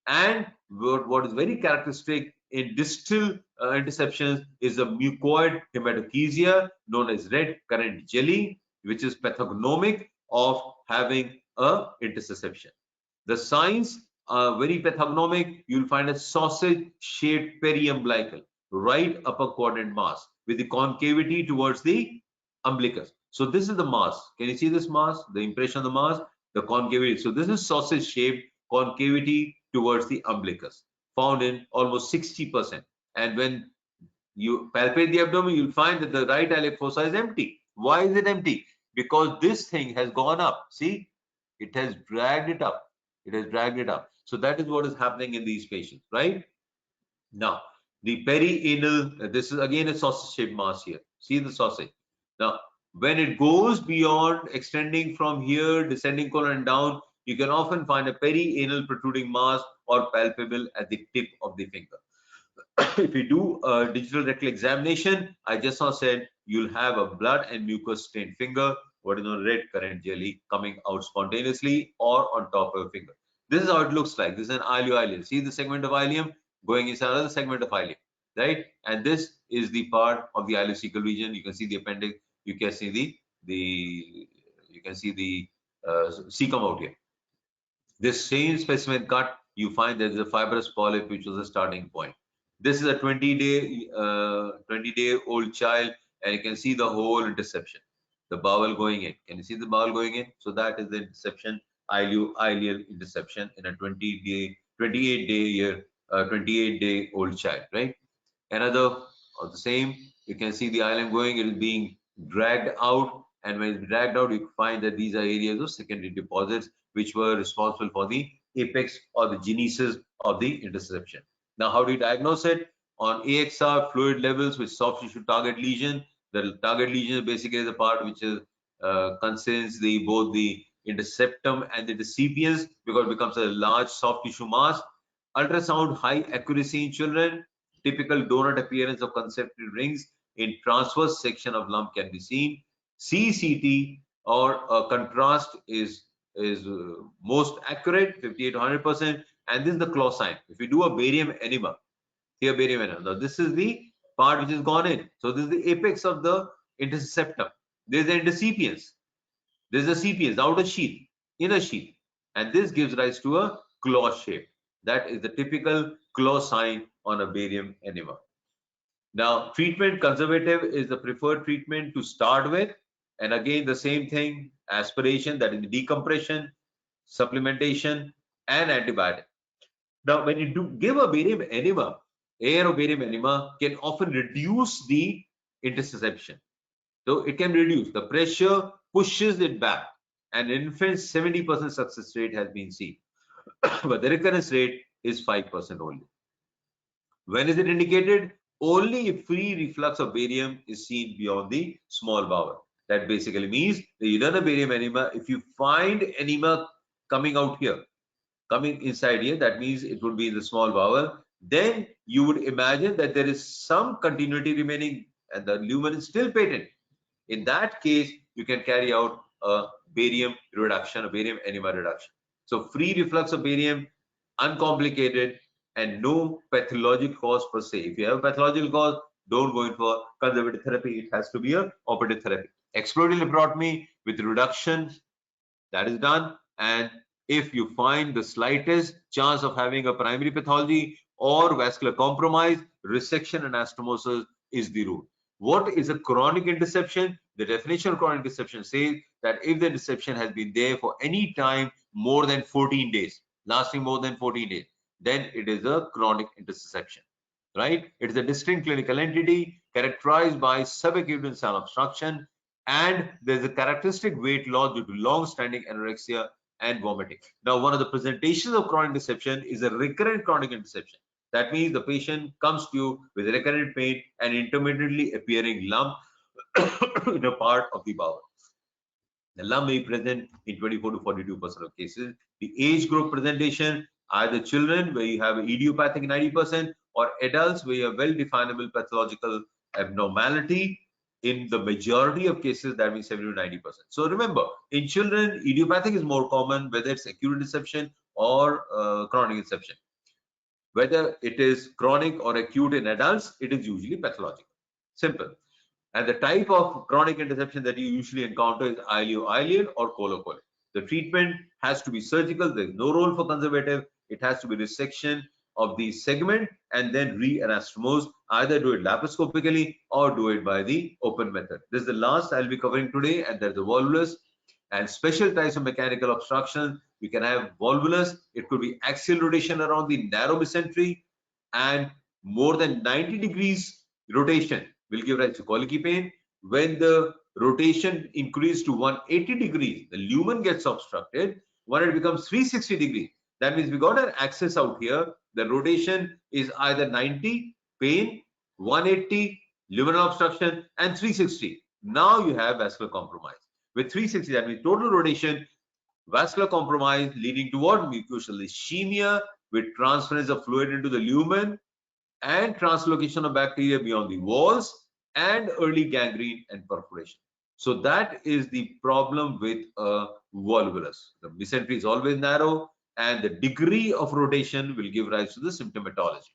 and what is very characteristic in distal intussusceptions is the mucoid hematochezia, known as red currant jelly. which is pathognomic of having a intussusception. The signs are very pathognomic. You'll find a sausage-shaped periumbilical, right upper quadrant mass with the concavity towards the umbilicus. So this is the mass. Can you see this mass? The impression of the mass, the concavity. So this is sausage-shaped concavity towards the umbilicus, found in almost 60%. And when you palpate the abdomen, you'll find that the right iliac fossa is empty. Why is it empty? Because this thing has gone up. See, it has dragged it up. It has dragged it up. So that is what is happening in these patients, right? Now, the perianal, this is again a sausage-shaped mass here. See the sausage. Now, when it goes beyond extending from here, descending colon and down, you can often find a perianal protruding mass or palpable at the tip of the finger. If you do a digital rectal examination, I just now said you'll have a blood and mucus stained finger, what is known red currant jelly coming out spontaneously or on top of a finger. This is how it looks like. This is an ilioileum. See the segment of ileum going inside another segment of ileum, right? And this is the part of the ileocecal region. You can see the appendix. You can see the cecum out here. This same specimen cut, you find there is a fibrous polyp which was a starting point. This is a 20-day old child, and you can see the whole interception, the bowel going in. Can you see the bowel going in? So that is the interception, ileal interception in a 28-day old child, right? Another of the same, you can see the ileum going, it is being dragged out, and when it's dragged out, you find that these are areas of secondary deposits which were responsible for the apex or the genesis of the interception. Now, how do you diagnose it? On AXR, fluid levels with soft tissue target lesion. The target lesion basically is the part which is concerns both the interseptum and the decipiens, because it becomes a large soft tissue mass. Ultrasound high accuracy in children. Typical donut appearance of concentric rings in transverse section of lump can be seen. CCT or contrast is most accurate, 58 to 100%, and this is the claw sign. If you do a barium enema, here barium enema. Now this is the part which has gone in. So this is the apex of the interceptum. There is the intercepiens. There is the sepiens, the outer sheath, inner sheath, and this gives rise to a claw shape. That is the typical claw sign on a barium enema. Now, treatment conservative is the preferred treatment to start with. And again, the same thing, aspiration, that is decompression, supplementation, and antibiotic. Now, when you do give a barium enema, air or barium enema can often reduce the interception. So it can reduce the pressure, pushes it back, and in infants, 70% success rate has been seen. But the recurrence rate is 5% only. When is it indicated? Only if free reflux of barium is seen beyond the small bowel. That basically means that you done a barium enema. If you find enema coming out here, coming inside here, that means it would be in the small bowel. Then you would imagine that there is some continuity remaining and the lumen is still patent. In that case, you can carry out a barium reduction, a barium enema reduction. So free reflux of barium, uncomplicated, and no pathological cause per se. If you have a pathological cause, don't go in for conservative therapy. It has to be a operative therapy. Exploratory laparotomy with reduction, that is done. And if you find the slightest chance of having a primary pathology or vascular compromise, resection and anastomosis is the rule. What is a chronic interception? The definition of chronic interception says that if the interception has been there for any time more than 14 days, lasting more than 14 days, then it is a chronic interception, right? It is a distinct clinical entity characterized by subacute intestinal obstruction, and there's a characteristic weight loss due to long-standing anorexia and vomiting. Now, one of the presentations of chronic interception is a recurrent chronic interception. That means the patient comes to you with recurrent pain and intermittently appearing lump in a part of the bowel. The lump may be present in 24 to 42% of cases. The age group presentation, either children where you have idiopathic 90%, or adults where you have well-definable pathological abnormality. In the majority of cases, that means 70 to 90%. So remember, in children, idiopathic is more common, whether it's acute interception or chronic interception. Whether it is chronic or acute in adults, it is usually pathological. Simple. And the type of chronic intussusception that you usually encounter is ileo-ileal or collo-collic. The treatment has to be surgical. There is no role for conservative. It has to be resection of the segment and then re-anastomose. Either do it laparoscopically or do it by the open method. This is the last I'll be covering today, and there's the volvulus and special types of mechanical obstruction. You can have volvulus. It could be axial rotation around the narrow mesentery, and more than 90 degrees rotation will give rise to colicky pain. When the rotation increases to 180 degrees, the lumen gets obstructed. When it becomes 360 degrees, that means we got an axis out here. The rotation is either 90, pain, 180, luminal obstruction, and 360. Now you have vascular compromise. With 360, that means total rotation, vascular compromise leading to what? Mucosal ischemia with transference of fluid into the lumen and translocation of bacteria beyond the walls and early gangrene and perforation. So that is the problem with a volvulus. The mesentery is always narrow and the degree of rotation will give rise to the symptomatology.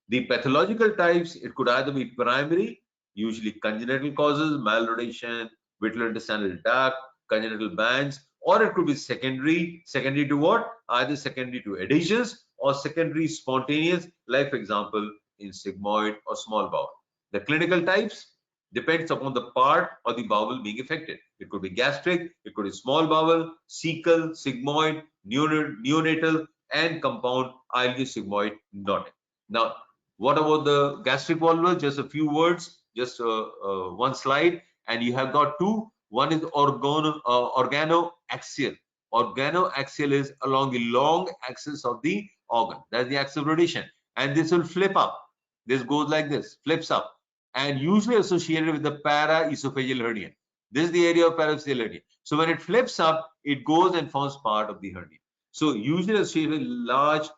The pathological types, it could either be primary, usually congenital causes, malrotation, vitreointestinal duct, congenital bands, or it could be secondary. Secondary to what? Either secondary to adhesions or secondary spontaneous, like for example in sigmoid or small bowel. The clinical types depends upon the part or the bowel being affected. It could be gastric, it could be small bowel, cecal, sigmoid, neonatal, and compound ileosigmoid notic. Now, what about the gastric volvulus? Just a few words, just one slide, and you have got two. One is organoaxial. Organoaxial is along the long axis of the organ. That's the axis of rotation. And this will flip up. This goes like this, flips up, and usually associated with the paraesophageal hernia. This is the area of paraesophageal hernia. So when it flips up, it goes and forms part of the hernia. So usually associated with large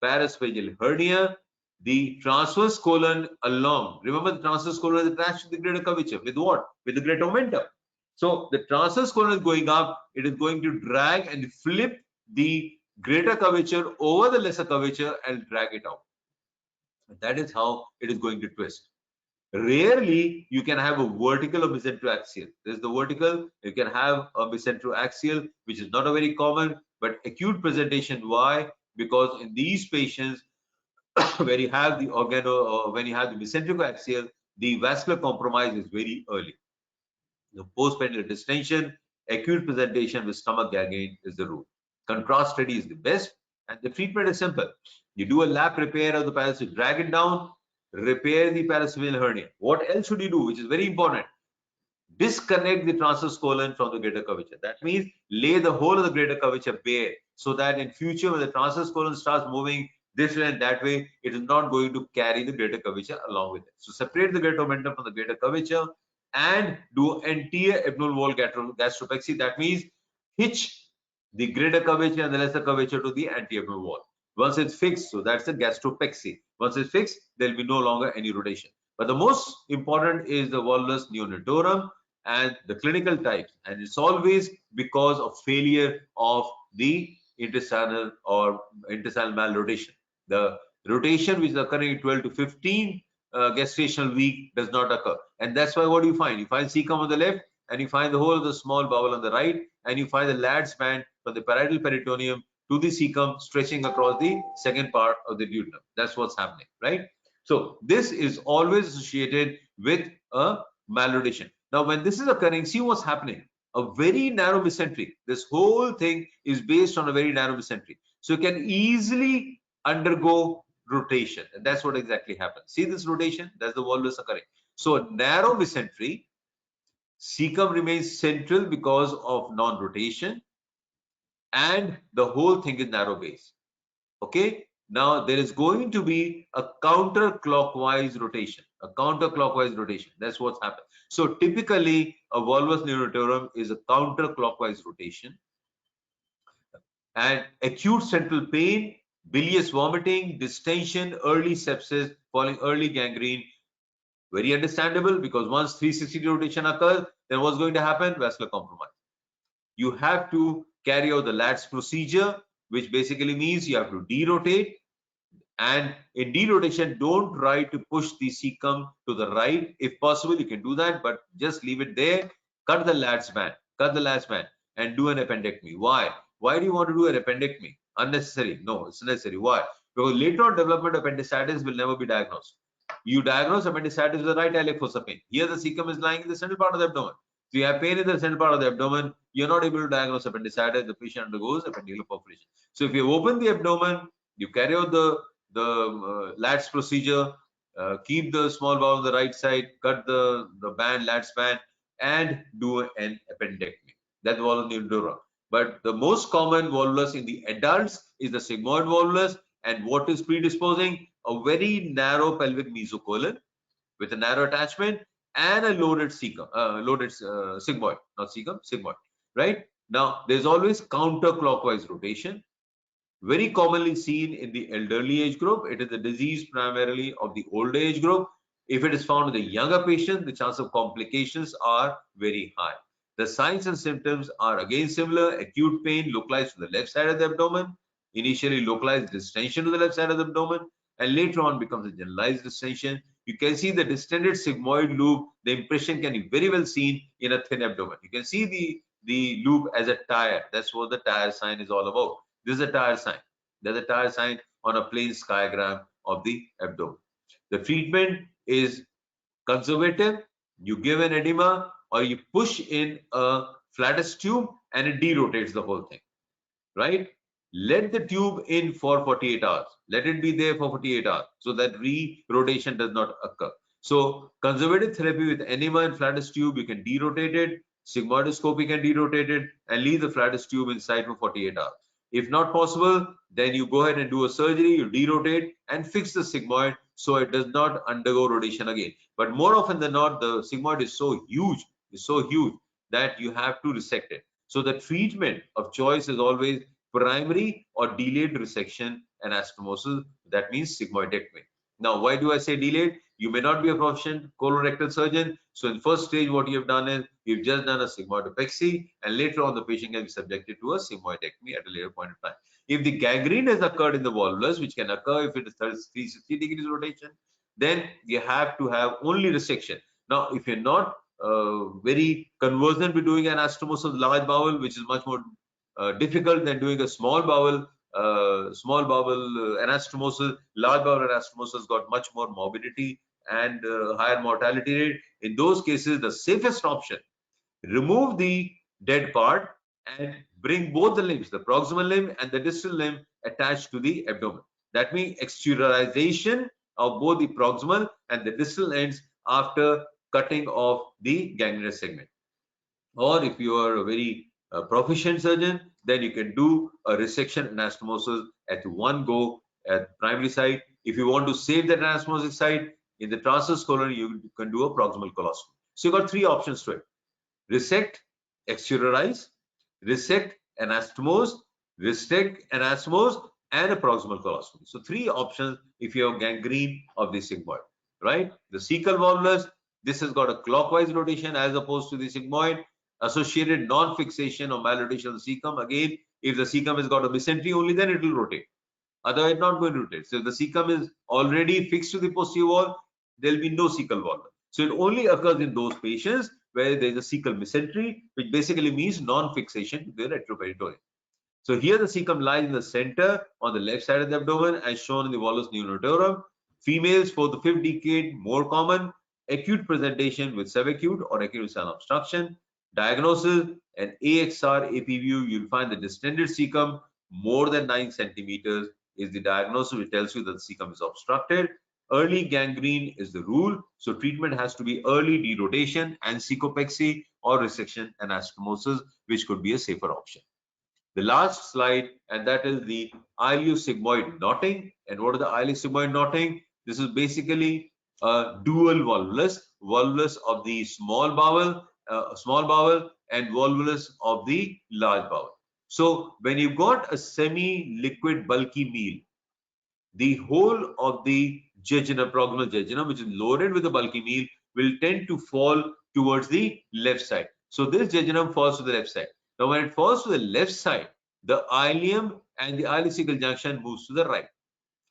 paraesophageal hernia. The transverse colon along, remember the transverse colon is attached to the greater curvature with what? With the greater momentum. So the transverse colon is going up, it is going to drag and flip the greater curvature over the lesser curvature and drag it out. That is how it is going to twist. Rarely you can have a vertical or mesenteroaxial. This is the vertical. You can have a mesenteroaxial, which is not a very common, but acute presentation. Why? Because in these patients, when you have the when you have the mesenteroaxial, the vascular compromise is very early. The postprandial distension, acute presentation with stomach gangrene is the rule. Contrast study is the best, and the treatment is simple. You do a lap repair of the paraesophagus, drag it down, repair the paraesophageal hernia. What else should you do, which is very important? Disconnect the transverse colon from the greater curvature. That means lay the whole of the greater curvature bare, so that in future when the transverse colon starts moving this way and that way, it is not going to carry the greater curvature along with it. So separate the greater momentum from the greater curvature and do anterior abdominal wall gastropexy. That means hitch the greater curvature and the lesser curvature to the anterior abdominal wall. Once it's fixed, so that's the gastropexy. Once it's fixed, there will be no longer any rotation. But the most important is the volvulus neonatorum and the clinical types, and it's always because of failure of the intestinal or intestinal malrotation. The rotation which is occurring in 12 to 15 gestational week does not occur, and that's why what do you find? You find cecum on the left, and you find the whole of the small bowel on the right, and you find the lad's band from the parietal peritoneum to the cecum stretching across the second part of the duodenum. That's what's happening, right? So this is always associated with a malrotation. Now, when this is occurring, see what's happening. A very narrow mesentery. This whole thing is based on a very narrow mesentery. So you can easily undergo rotation. And that's what exactly happens. See this rotation? That's the volvulus occurring. So a narrow mesentery, cecum remains central because of non-rotation, and the whole thing is narrow base. Okay? Now there is going to be a counterclockwise rotation. A counterclockwise rotation. That's what's happened. So typically a volvulus neonatorum is a counterclockwise rotation. And acute central pain, bilious vomiting, distension, early sepsis, following early gangrene. Very understandable, because once 360 rotation occurs, then what's going to happen? Vascular compromise. You have to carry out the latch procedure, which basically means you have to derotate, And in derotation, don't try to push the cecum to the right. If possible, you can do that, but just leave it there. Cut the latch band, and do an appendectomy. Why? Why do you want to do an appendectomy? Unnecessary? No, it's necessary. Why? Because later on development of appendicitis will never be diagnosed. You diagnose appendicitis with the right iliac fossa pain. Here the cecum is lying in the central part of the abdomen. So you have pain in the central part of the abdomen, you're not able to diagnose appendicitis, the patient undergoes appendicular perforation. So if you open the abdomen, you carry out the latch procedure, keep the small bowel on the right side, cut the latch band, and do an appendectomy. That's volvulus neonatum. But the most common volvulus in the adults is the sigmoid volvulus, and what is predisposing? A very narrow pelvic mesocolon with a narrow attachment and a loaded cecum, sigmoid, not cecum, sigmoid. Right now, there's always counterclockwise rotation, very commonly seen in the elderly age group. It is a disease primarily of the older age group. If it is found in the younger patient, the chance of complications are very high. The signs and symptoms are again similar. Acute pain localized to the left side of the abdomen, initially localized distension to the left side of the abdomen, and later on becomes a generalized distension. You can see the distended sigmoid loop. The impression can be very well seen in a thin abdomen. You can see the loop as a tire. That's what the tire sign is all about. This is a tire sign. There's a tire sign on a plain skygram of the abdomen. The treatment is conservative. You give an edema or you push in a flatus tube and it derotates the whole thing, right? Let the tube in for 48 hours. Let it be there for 48 hours so that re-rotation does not occur. So conservative therapy with enema and flatus tube, you can derotate it. Sigmoidoscopy can derotate it and leave the flatus tube inside for 48 hours. If not possible, then you go ahead and do a surgery, you derotate and fix the sigmoid so it does not undergo rotation again. But more often than not, the sigmoid is so huge that you have to resect it. So the treatment of choice is always primary or delayed resection and anastomosis. That means sigmoidectomy. Now, why do I say delayed? You may not be a proficient colorectal surgeon. So in first stage, what you have done is you've just done a sigmoidopexy, and later on the patient can be subjected to a sigmoidectomy at a later point of time. If the gangrene has occurred in the volvulus, which can occur if it is 360 degrees rotation, then you have to have only resection. Now, if you're not very conversant with doing an anastomosis of the large bowel, which is much more difficult than doing a small bowel anastomosis. Large bowel anastomosis got much more morbidity and higher mortality rate. In those cases, the safest option, remove the dead part and bring both the limbs, the proximal limb and the distal limb, attached to the abdomen. That means exteriorization of both the proximal and the distal ends after cutting off the gangrenous segment. Or if you are a very proficient surgeon, then you can do a resection anastomosis at one go at primary site. If you want to save that anastomosis site in the transverse colon, you can do a proximal colostomy. So you got three options to it: resect, exteriorize, resect, anastomose, and a proximal colostomy. So three options if you have gangrene of the sigmoid, right? The cecal volvulus, this has got a clockwise rotation as opposed to the sigmoid. Associated non-fixation or malrotation of the cecum. Again, if the cecum has got a mesentery only, then it will rotate. Otherwise, not going to rotate. So if the cecum is already fixed to the posterior wall, there will be no cecal volvulus. So it only occurs in those patients where there is a cecal mesentery, which basically means non-fixation to the retroperitoneum. So here the cecum lies in the center on the left side of the abdomen, as shown in the volvulus neonatum. Females for the 5th decade, more common. Acute presentation with subacute or acute sinus obstruction. Diagnosis: an AXR APVU, you'll find the distended cecum more than 9 centimeters is the diagnosis, which tells you that the cecum is obstructed. Early gangrene is the rule, so treatment has to be early derotation and cecopexy or resection anastomosis, which could be a safer option. The last slide, and that is the ileosigmoid knotting. And what is the ileosigmoid knotting? This is basically a dual volvulus of the small bowel and volvulus of the large bowel. So when you've got a semi-liquid bulky meal, the whole of the jejunum, proximal jejunum, which is loaded with the bulky meal, will tend to fall towards the left side. So this jejunum falls to the left side. Now when it falls to the left side, the ileum and the ileocecal junction moves to the right.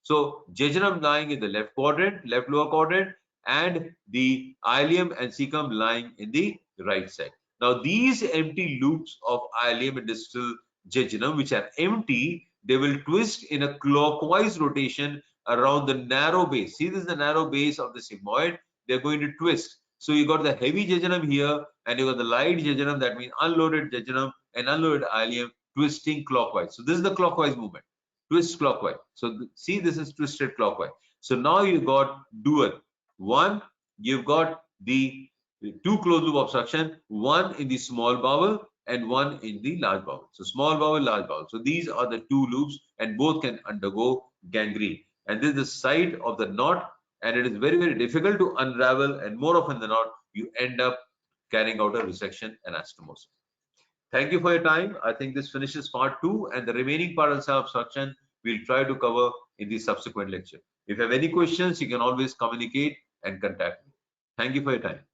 So jejunum lying in the left quadrant, left lower quadrant, and the ileum and cecum lying in the right side. Now these empty loops of ileum and distal jejunum, which are empty, they will twist in a clockwise rotation around the narrow base. See, this is the narrow base of the sigmoid. They're going to twist. So you got the heavy jejunum here, and you got the light jejunum, that means unloaded jejunum and unloaded ileum twisting clockwise. So this is the clockwise movement. Twist clockwise. So see, this is twisted clockwise. So now you got dual. One, you've got the two closed loop obstruction, one in the small bowel and one in the large bowel. So small bowel, large bowel. So these are the two loops, and both can undergo gangrene. And this is the site of the knot, and it is very, very difficult to unravel, and more often than not, you end up carrying out a resection and anastomosis. Thank you for your time. I think this finishes part 2, and the remaining part of obstruction we'll try to cover in the subsequent lecture. If you have any questions, you can always communicate and contact me. Thank you for your time.